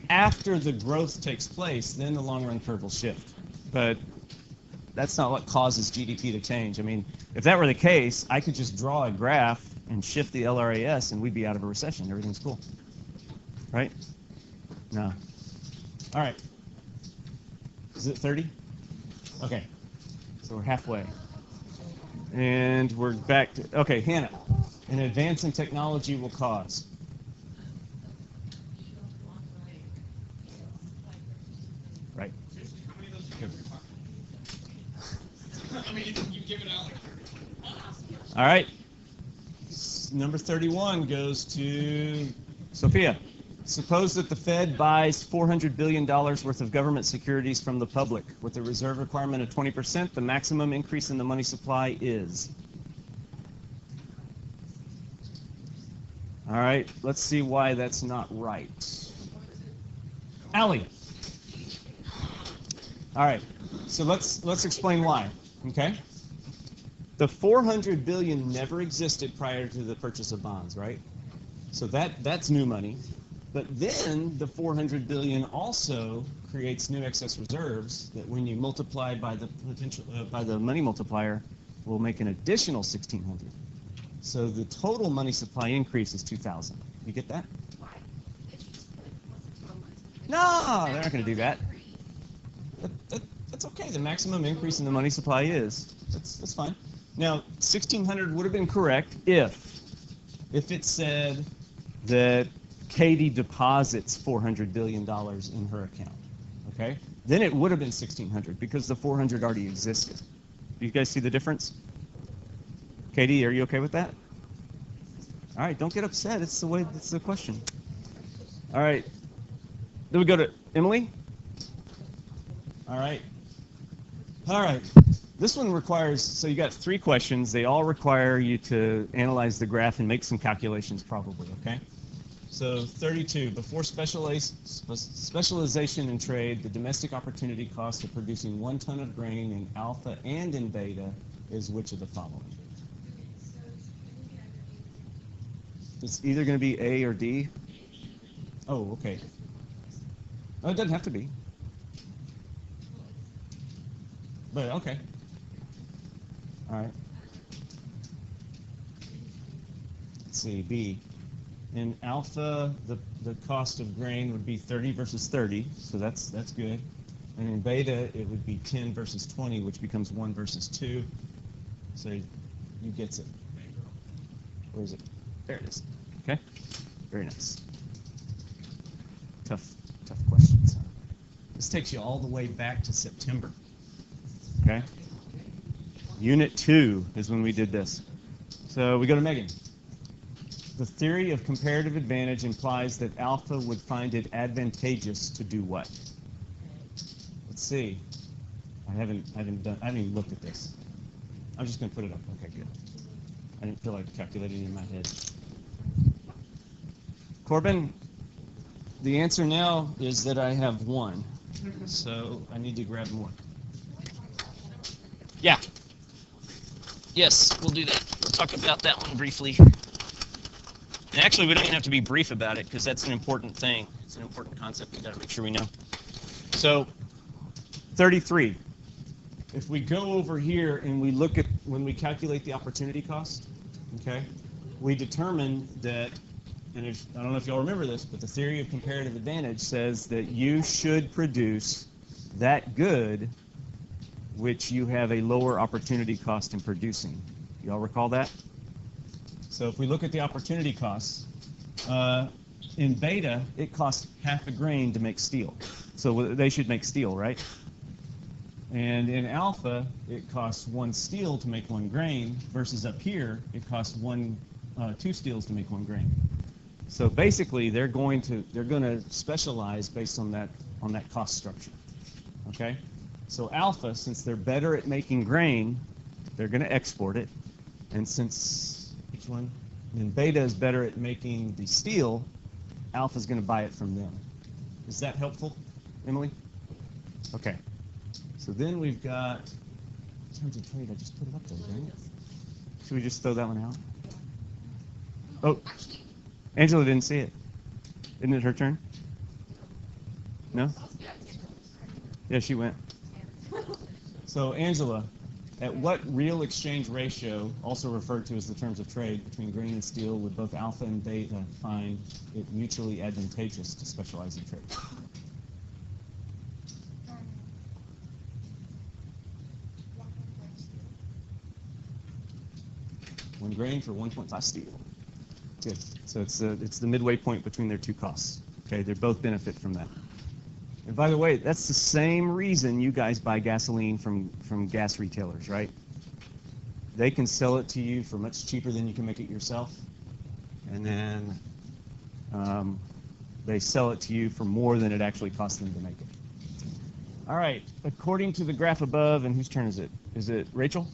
After the growth takes place, then the long-run curve will shift. But that's not what causes GDP to change. I mean, if that were the case, I could just draw a graph and shift the LRAS, and we'd be out of a recession. Everything's cool, right? No. All right. Is it 30? Okay. So we're halfway. And we're back to, okay, Hannah. An advance in technology will cause. Right. How many of those you give? I mean, you give it out. All right. Number 31 goes to Sophia. Suppose that the Fed buys $400 billion worth of government securities from the public. With a reserve requirement of 20%, the maximum increase in the money supply is. All right, let's see why that's not right. Allie. All right, so let's explain why, okay? The 400 billion never existed prior to the purchase of bonds, right? So that's new money. But then the 400 billion also creates new excess reserves that when you multiply by the potential by the money multiplier will make an additional 1600. So the total money supply increase is 2000. You get that? No, they're not going to do that. That's okay. The maximum increase in the money supply is. That's fine. Now, 1600 would have been correct if it said that Katie deposits $400 billion in her account, okay? Then it would have been 1600 because the 400 already existed. Do you guys see the difference? Katie, are you okay with that? All right, don't get upset. It's the way, it's the question. All right, then we go to Emily. All right. All right. This one requires, so you got 3 questions. They all require you to analyze the graph and make some calculations probably, okay? So 32, before specialization in trade, the domestic opportunity cost of producing 1 ton of grain in alpha and in beta is which of the following? It's either going to be A or D. Oh, okay. Oh, it doesn't have to be. But okay. All right. Let's see, B. In alpha, the cost of grain would be 30 versus 30, so that's good. And in beta, it would be 10 versus 20, which becomes 1 versus 2. So you gets it. Where is it? There it is. Okay. Very nice. Tough questions. This takes you all the way back to September. Okay. Unit 2 is when we did this. So we go to Megan. The theory of comparative advantage implies that alpha would find it advantageous to do what? Let's see. I haven't even looked at this. I'm just going to put it up. Okay, good. I didn't feel like calculating in my head. Corbin, the answer now is that I have 1. So I need to grab more. Yeah. Yes, we'll do that. We'll talk about that one briefly. And actually, we don't even have to be brief about it because that's an important thing. It's an important concept we've got to make sure we know. So, 33. If we go over here and we look at when we calculate the opportunity cost, okay, we determine that, and I don't know if y'all remember this, but the theory of comparative advantage says that you should produce that good which you have a lower opportunity cost in producing. Y'all recall that? So if we look at the opportunity costs, in beta, it costs half a grain to make steel. So they should make steel, right? And in alpha, it costs 1 steel to make 1 grain, versus up here, it costs 2 steels to make 1 grain. So basically, they're going to specialize based on that cost structure. Okay? So alpha, since they're better at making grain, they're going to export it. And since which one? And beta is better at making the steel, alpha is going to buy it from them. Is that helpful, Emily? Okay. So then we've got terms of trade. I just put it up there, didn't it? Should we just throw that one out? Oh, Angela didn't see it. Isn't it her turn? No? Yeah, she went. So Angela, at what real exchange ratio, also referred to as the terms of trade, between grain and steel would both alpha and beta find it mutually advantageous to specialize in trade? 1 grain for 1.5 steel. Good. So it's the midway point between their 2 costs. Okay, they both benefit from that. And by the way, that's the same reason you guys buy gasoline from gas retailers, right? They can sell it to you for much cheaper than you can make it yourself, and then they sell it to you for more than it actually costs them to make it. All right, according to the graph above, and whose turn is it? Is it Rachel?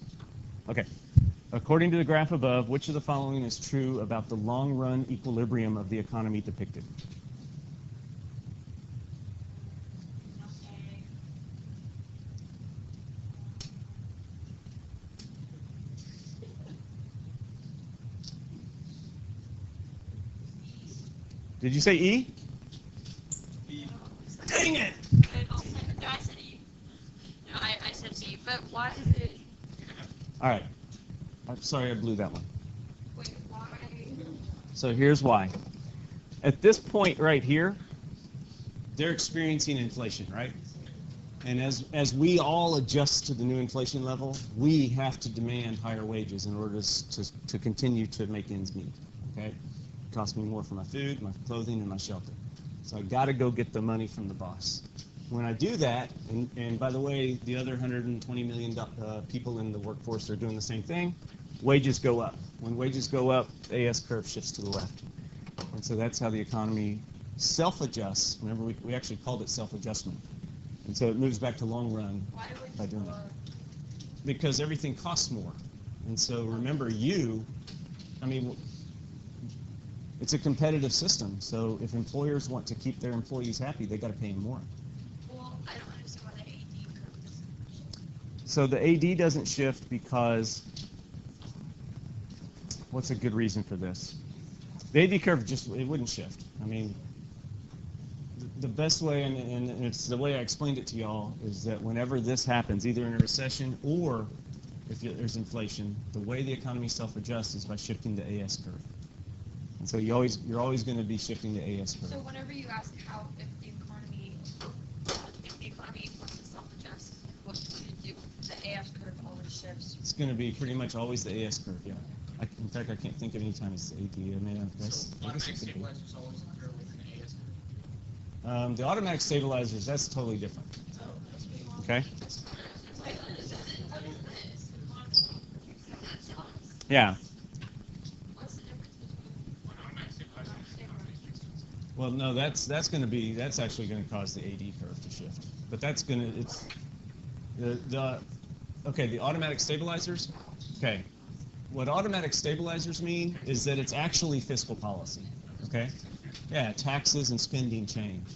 Okay. According to the graph above, which of the following is true about the long-run equilibrium of the economy depicted? Did you say E? B. Dang it! No, I said E. No, I said B, but why is it? All right. I'm sorry I blew that one. Wait, why? So here's why. At this point right here, they're experiencing inflation, right? And as we all adjust to the new inflation level, we have to demand higher wages in order to continue to make ends meet, okay? It costs me more for my food, my clothing, and my shelter. So I got to go get the money from the boss. When I do that, and by the way, the other 120 million people in the workforce are doing the same thing, wages go up. When wages go up, the AS curve shifts to the left. And so that's how the economy self-adjusts. Remember, we actually called it self-adjustment. And so it moves back to long run by doing that. Because everything costs more. And so remember, it's a competitive system. So if employers want to keep their employees happy, they got to pay them more. Well, I don't understand why the AD curve doesn't shift. So the AD doesn't shift because, what's a good reason for this? The AD curve it wouldn't shift. I mean, the best way, and it's the way I explained it to y'all, is that whenever this happens, either in a recession or if there's inflation, the way the economy self-adjusts is by shifting the AS curve. And so you're always going to be shifting the AS curve. So whenever you ask how if the economy wants to self-adjust, what should it do? The AS curve always shifts. It's going to be pretty much always the AS curve, yeah. In fact, I can't think of any time it's AD. I guess it could be. The automatic stabilizers, that's totally different. Okay? Yeah. Well, no, that's actually going to cause the AD curve to shift. But that's going to, it's, the automatic stabilizers, okay. What automatic stabilizers mean is that it's actually fiscal policy, okay? Yeah, taxes and spending change.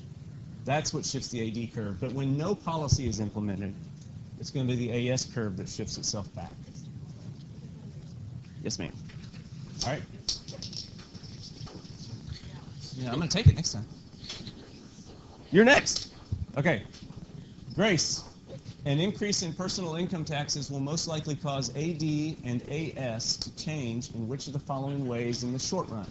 That's what shifts the AD curve. But when no policy is implemented, it's going to be the AS curve that shifts itself back. Yes, ma'am. All right. Yeah, I'm going to take it next time. You're next. Okay. Grace. An increase in personal income taxes will most likely cause AD and AS to change in which of the following ways in the short run?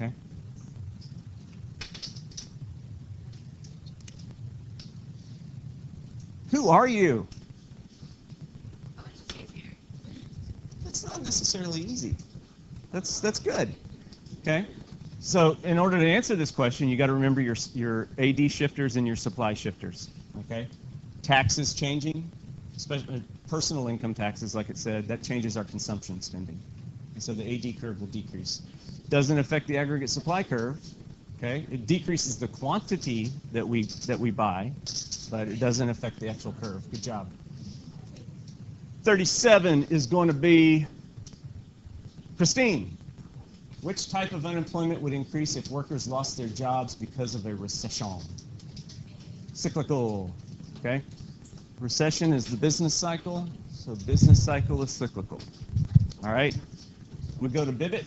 Okay. Who are you? Oh, it's just easier. That's not necessarily easy. That's good. Okay. So in order to answer this question, you got to remember your AD shifters and your supply shifters. Okay. Taxes changing, especially personal income taxes, like it said, that changes our consumption spending, and so the AD curve will decrease. Doesn't affect the aggregate supply curve. Okay. It decreases the quantity that we buy, but it doesn't affect the actual curve. Good job. 37 is going to be Christine. Which type of unemployment would increase if workers lost their jobs because of a recession? Cyclical. Okay? Recession is the business cycle, so business cycle is cyclical. All right? We go to Bibbit.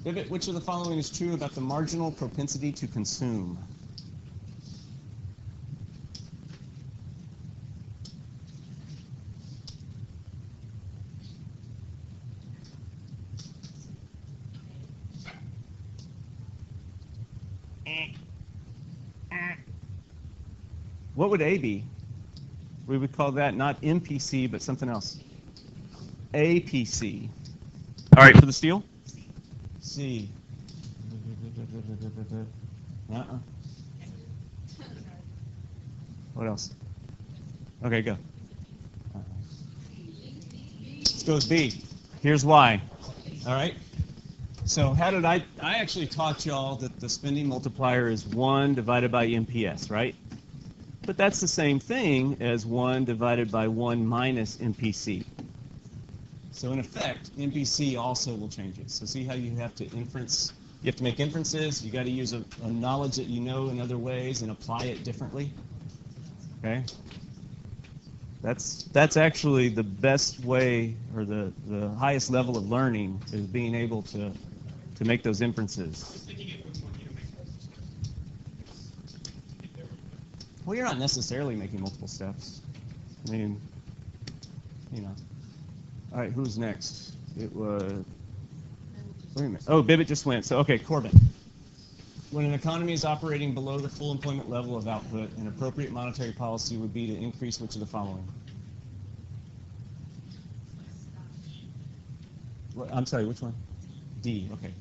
Bibbit, which of the following is true about the marginal propensity to consume? What would A be? We would call that not MPC, but something else. APC. All right, for the steel? C. What else? Okay, go. Let's go with B. Here's why. All right? So how did I actually taught y'all that the spending multiplier is 1 divided by MPS, right? But that's the same thing as 1 divided by 1 minus MPC. So in effect, MPC also will change it. So see how you have to inference, you have to make inferences, you got to use a knowledge that you know in other ways and apply it differently. Okay? That's actually the best way, or the highest level of learning, is being able to make those inferences. Well, you're not necessarily making multiple steps. I mean, you know. All right, who's next? It was, wait a minute. Oh, Bibbit just went. So, okay, Corbin. When an economy is operating below the full employment level of output, an appropriate monetary policy would be to increase which of the following? What, I'm sorry, which one? D, okay.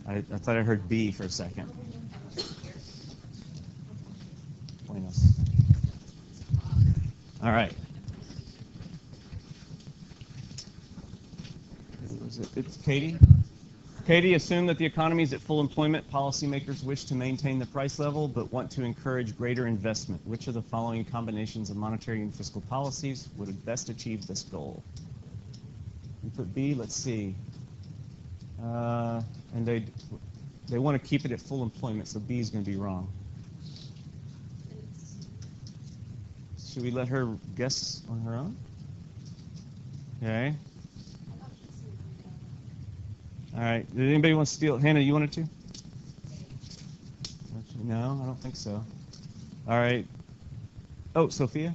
I thought I heard B for a second. All right. It's Katie. Katie, assume that the economy is at full employment. Policymakers wish to maintain the price level but want to encourage greater investment. Which of the following combinations of monetary and fiscal policies would best achieve this goal? We put B, let's see. And they want to keep it at full employment, so B is going to be wrong. Should we let her guess on her own? Okay. All right. Did anybody want to steal? Hannah, you wanted to? No, I don't think so. All right. Oh, Sophia?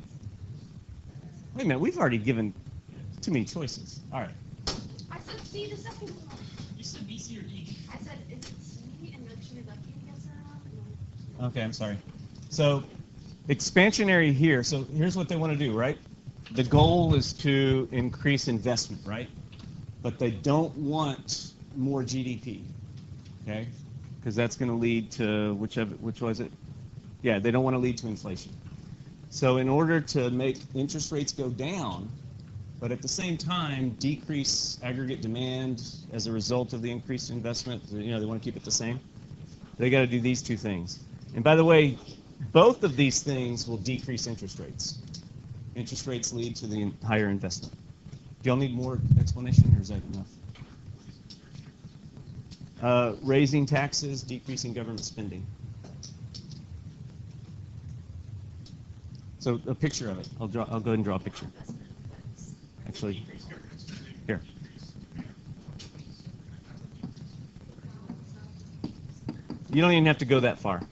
Wait a minute. We've already given too many choices. All right. I said C, the second one. You said B, C, or D? I said, is it C, and then should we let you guess that? Okay, I'm sorry. So expansionary here. So here's what they want to do, right? The goal is to increase investment, right? But they don't want more GDP, okay? Because that's going to lead to which was it? Yeah, they don't want to lead to inflation. So in order to make interest rates go down, but at the same time decrease aggregate demand as a result of the increased investment, you know, they want to keep it the same. They got to do these two things. And by the way, both of these things will decrease interest rates. Interest rates lead to the higher investment. Do y'all need more explanation, or is that enough? Raising taxes, decreasing government spending. So a picture of it. I'll go ahead and draw a picture. Actually, here. You don't even have to go that far.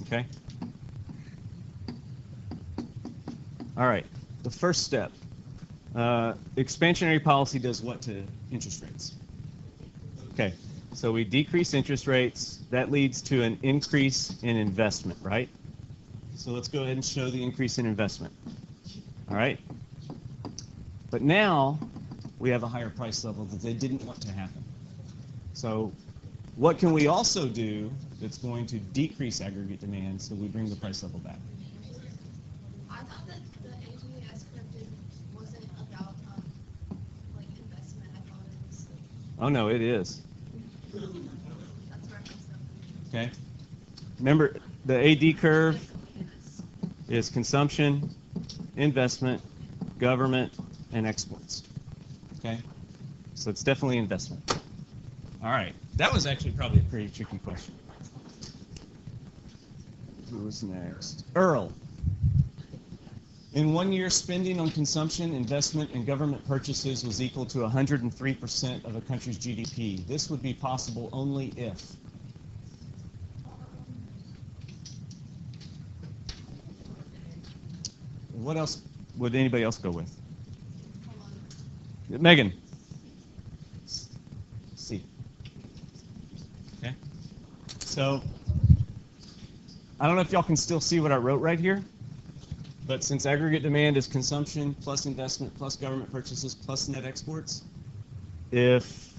Okay? All right. The first step. Expansionary policy does what to interest rates? Okay. So we decrease interest rates. That leads to an increase in investment, right? So let's go ahead and show the increase in investment. All right? But now we have a higher price level that they didn't want to happen. So what can we also do that's going to decrease aggregate demand so we bring the price level back? I thought that the AGS curve wasn't about like investment. I thought it was. Oh no, it is. That's where I messed up. Okay. Remember, the AD curve is consumption, investment, government, and exports. Okay? So it's definitely investment. All right. That was actually probably a pretty tricky question. Who was next? Earl. In 1 year, spending on consumption, investment, and government purchases was equal to 103% of a country's GDP. This would be possible only if. What else would anybody else go with? Megan. C. Okay. So, I don't know if y'all can still see what I wrote right here, but since aggregate demand is consumption plus investment plus government purchases plus net exports, if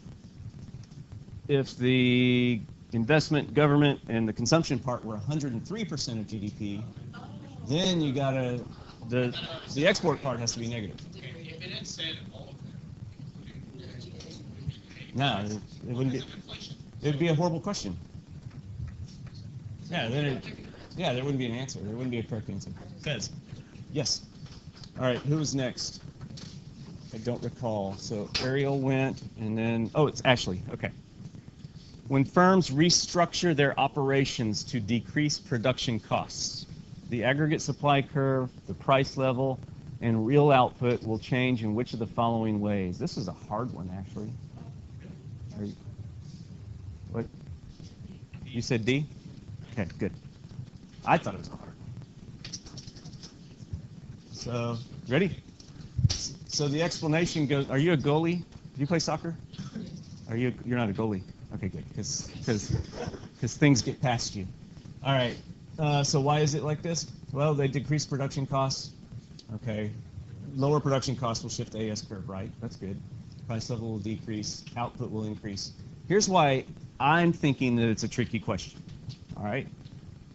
the investment, government, and the consumption part were 103% of GDP, then you gotta the export part has to be negative. If it had said all of them, No, it wouldn't be. It would be a horrible question. Yeah, then there wouldn't be an answer. There wouldn't be a correct answer. Fez. Yes. All right, who was next? I don't recall. So Ariel went, and then, oh, it's Ashley. Okay. When firms restructure their operations to decrease production costs, the aggregate supply curve, the price level, and real output will change in which of the following ways? This is a hard one, actually. What? You said D? Okay, good. I thought it was hard. So, ready? So the explanation goes, are you a goalie? Do you play soccer? You're not a goalie. Okay, good, because things get past you. All right, so why is it like this? Well, they decrease production costs. Okay, lower production costs will shift the AS curve, right? That's good. Price level will decrease, output will increase. Here's why I'm thinking that it's a tricky question. All right,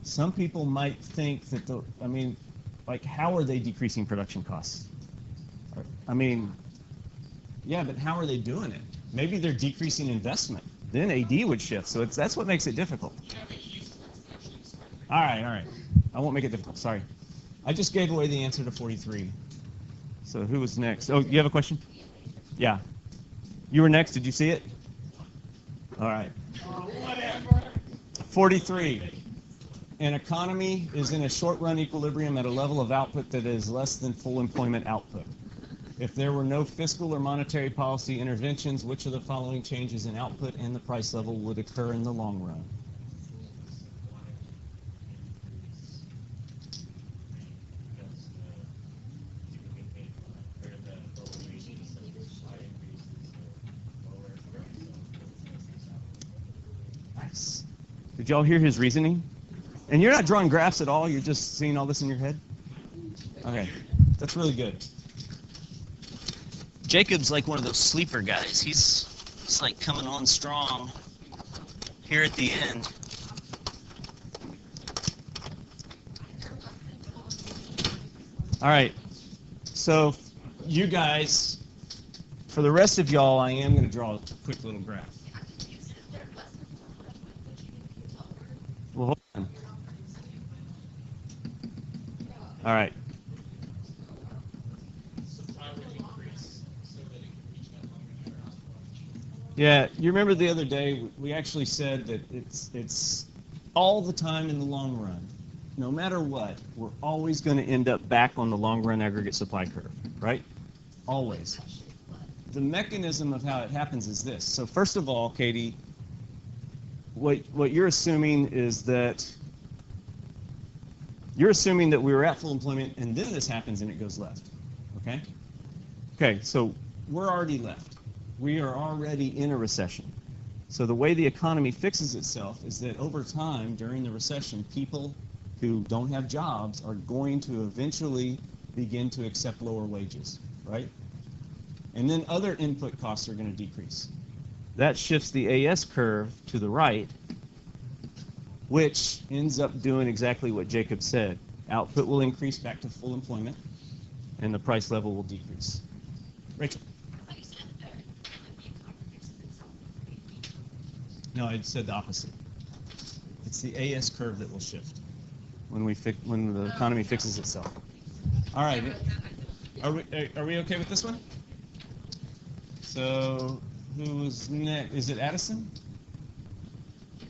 some people might think that how are they decreasing production costs? I mean, yeah, but how are they doing it? Maybe they're decreasing investment. Then AD would shift. So that's what makes it difficult. All right. I won't make it difficult. Sorry. I just gave away the answer to 43. So who was next? Oh, you have a question? Yeah. You were next. Did you see it? All right. 43. An economy is in a short-run equilibrium at a level of output that is less than full employment output. If there were no fiscal or monetary policy interventions, which of the following changes in output and the price level would occur in the long run? Nice. Did y'all hear his reasoning? And you're not drawing graphs at all, you're just seeing all this in your head? Okay, that's really good. Jacob's like one of those sleeper guys. He's like coming on strong here at the end. All right, so you guys, for the rest of y'all, I am going to draw a quick little graph. Well, hold on. All right. Yeah, you remember the other day we actually said that it's all the time in the long run. No matter what, we're always going to end up back on the long run aggregate supply curve, right? Always. The mechanism of how it happens is this. So first of all, Katie, what you're assuming is that you're assuming that we were at full employment and then this happens and it goes left. Okay? Okay, so we're already left. We are already in a recession. So the way the economy fixes itself is that over time, during the recession, people who don't have jobs are going to eventually begin to accept lower wages, right? And then other input costs are going to decrease. That shifts the AS curve to the right, which ends up doing exactly what Jacob said. Output will increase back to full employment, and the price level will decrease. Rachel? I thought you said that the economy fixes itself. No, I said the opposite. It's the AS curve that will shift when the economy fixes itself. All right. Are we okay with this one? So who was next? Is it Addison?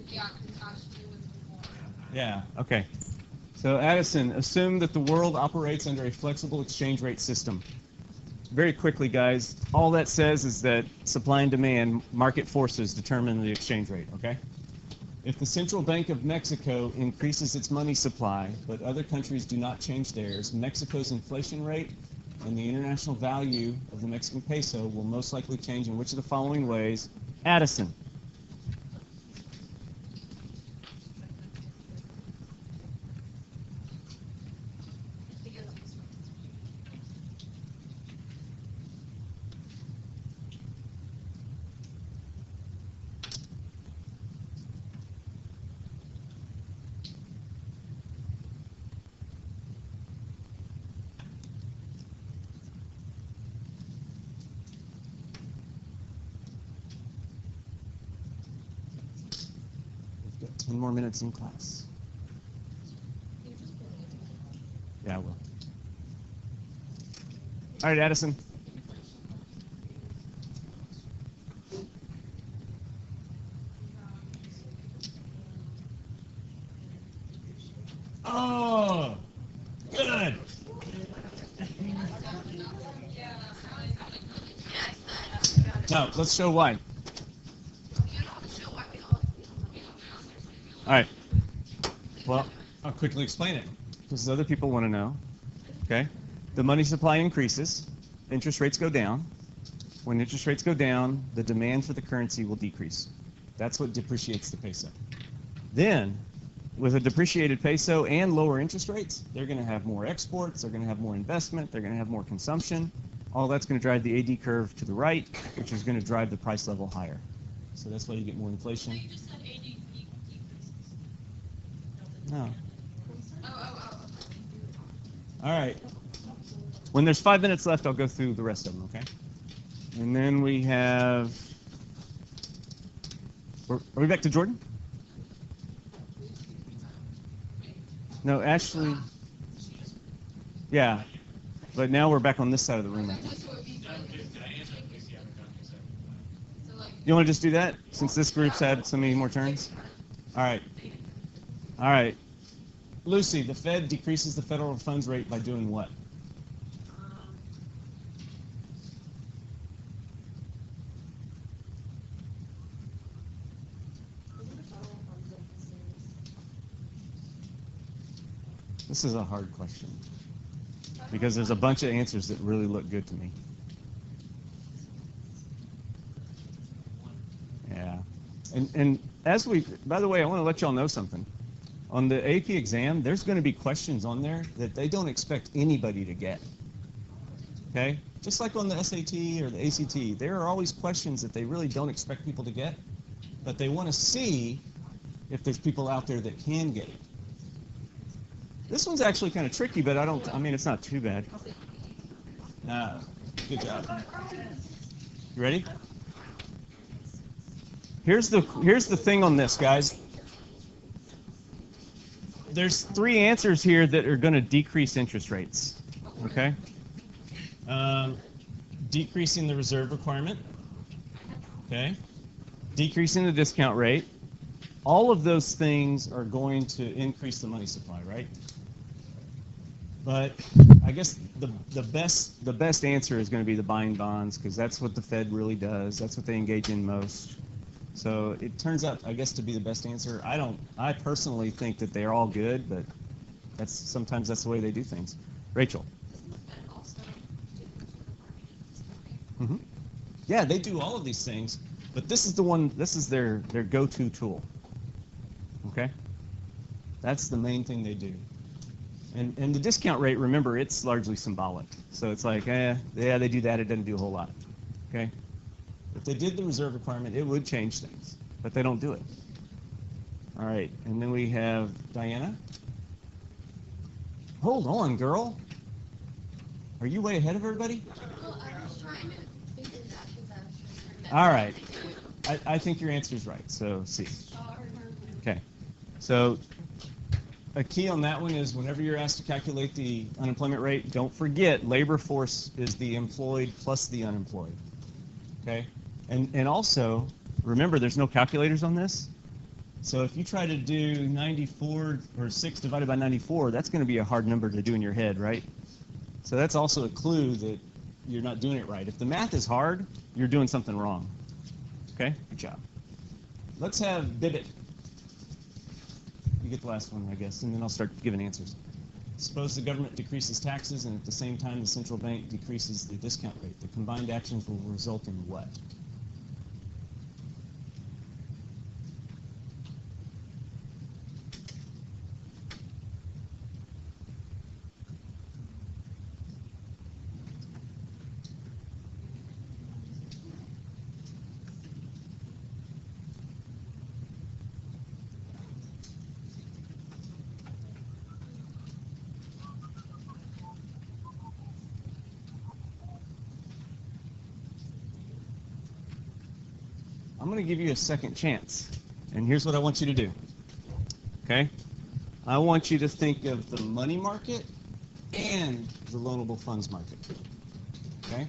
Yeah, because actually was before. Yeah. Okay. So Addison, assume that the world operates under a flexible exchange rate system. Very quickly, guys, all that says is that supply and demand, market forces determine the exchange rate, okay? If the Central Bank of Mexico increases its money supply, but other countries do not change theirs, Mexico's inflation rate and the international value of the Mexican peso will most likely change in which of the following ways? Addison. We've got 10 more minutes in class. Yeah, I will. All right, Addison. Oh, good. Now, let's show why. All right. Well, I'll quickly explain it because other people want to know. Okay. The money supply increases, interest rates go down. When interest rates go down, the demand for the currency will decrease. That's what depreciates the peso. Then, with a depreciated peso and lower interest rates, they're going to have more exports, they're going to have more investment, they're going to have more consumption. All that's going to drive the AD curve to the right, which is going to drive the price level higher. So that's why you get more inflation. You just said AD decreases. No. Oh. All right. When there's 5 minutes left, I'll go through the rest of them, okay? And then we have... Are we back to Jordan? No, Ashley... Yeah. But now we're back on this side of the room. I think. You want to just do that, since this group's had so many more turns? All right. All right. Lucy, the Fed decreases the federal funds rate by doing what? This is a hard question because there's a bunch of answers that really look good to me. Yeah. And as we, by the way, I want to let y'all know something. On the AP exam, there's going to be questions on there that they don't expect anybody to get. Okay? Just like on the SAT or the ACT, there are always questions that they really don't expect people to get, but they want to see if there's people out there that can get it. This one's actually kind of tricky, but I mean, it's not too bad. Good job. You ready? Here's the thing on this, guys. There's 3 answers here that are going to decrease interest rates. Okay? Decreasing the reserve requirement. Okay? Decreasing the discount rate. All of those things are going to increase the money supply, right? But I guess the best answer is going to be the buying bonds, because that's what the Fed really does. That's what they engage in most. So it turns out, I guess, to be the best answer. I personally think that they're all good, but sometimes that's the way they do things. Rachel. Mm-hmm. Yeah, they do all of these things, but this is the one. This is their go-to tool. Okay. That's the main thing they do. And the discount rate, remember, it's largely symbolic. So it's like, yeah, they do that. It doesn't do a whole lot. Okay? If they did the reserve requirement, it would change things. But they don't do it. All right. And then we have Diana. Hold on, girl. Are you way ahead of everybody? Well, I was trying to figure that because I was trying to. All right. I think your answer is right. So C. Okay. So a key on that one is whenever you're asked to calculate the unemployment rate, don't forget labor force is the employed plus the unemployed. Okay? And also, remember there's no calculators on this. So if you try to do 94 or 6 divided by 94, that's going to be a hard number to do in your head, right? So that's also a clue that you're not doing it right. If the math is hard, you're doing something wrong. Okay? Good job. Let's have Bibbit. You get the last one, I guess, and then I'll start giving answers. Suppose the government decreases taxes and at the same time the central bank decreases the discount rate. The combined actions will result in what? I'm going to give you a second chance. And here's what I want you to do. Okay? I want you to think of the money market and the loanable funds market. Okay?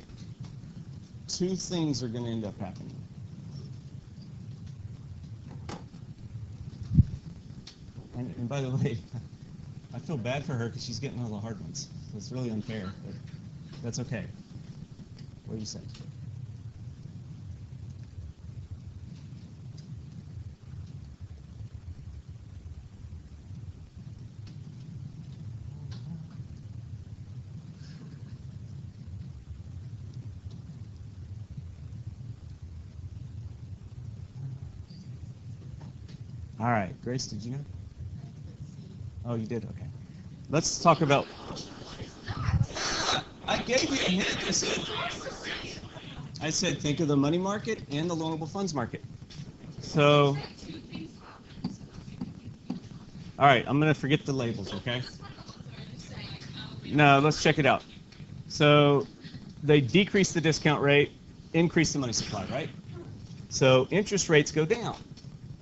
Two things are going to end up happening. And by the way, I feel bad for her because she's getting all the hard ones. So it's really unfair, but that's okay. What do you say? All right, Grace, did you know? Oh, you did? Okay. Let's talk about... I gave you a hint. I said think of the money market and the loanable funds market. So... All right, I'm going to forget the labels, okay? No, let's check it out. So they decrease the discount rate, increase the money supply, right? So interest rates go down.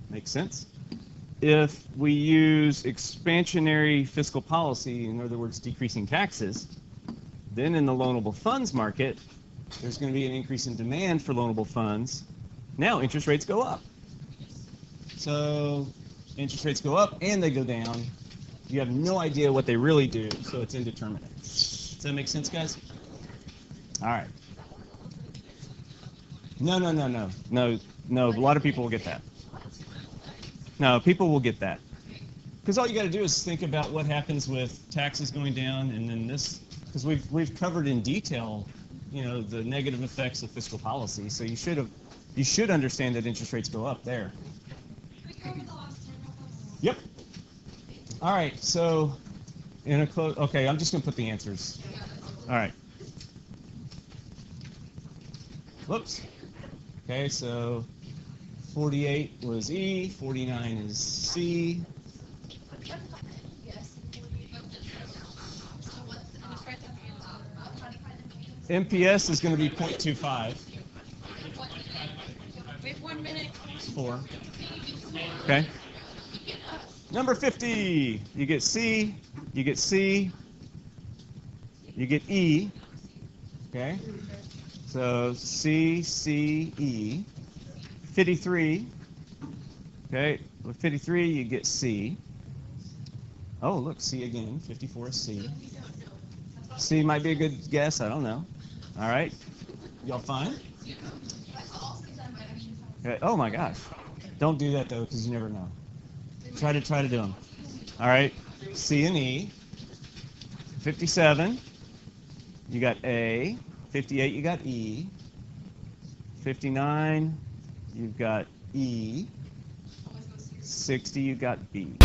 Makes sense? If we use expansionary fiscal policy, in other words, decreasing taxes, then in the loanable funds market, there's going to be an increase in demand for loanable funds. Now interest rates go up. So interest rates go up and they go down. You have no idea what they really do, so it's indeterminate. Does that make sense, guys? All right. No. A lot of people will get that. No, people will get that. Because all you got to do is think about what happens with taxes going down, and then this, because we've covered in detail, the negative effects of fiscal policy. So you should understand that interest rates go up there. Yep. All right. So okay, I'm just going to put the answers. All right. Whoops. Okay, so 48 was E, 49 is C. MPS is going to be 0.25. Wait 1 minute. It's 4. Okay. Number 50. You get C, you get C, you get E. Okay. So C, C, E. 53. Okay. With 53, you get C. Oh, look, C again. 54 is C. C might be a good guess. I don't know. All right. Y'all fine? Okay. Oh my gosh. Don't do that though, because you never know. Try to do them. All right. C and E. 57. You got A. 58. You got E. 59. You've got E. 60. You got B.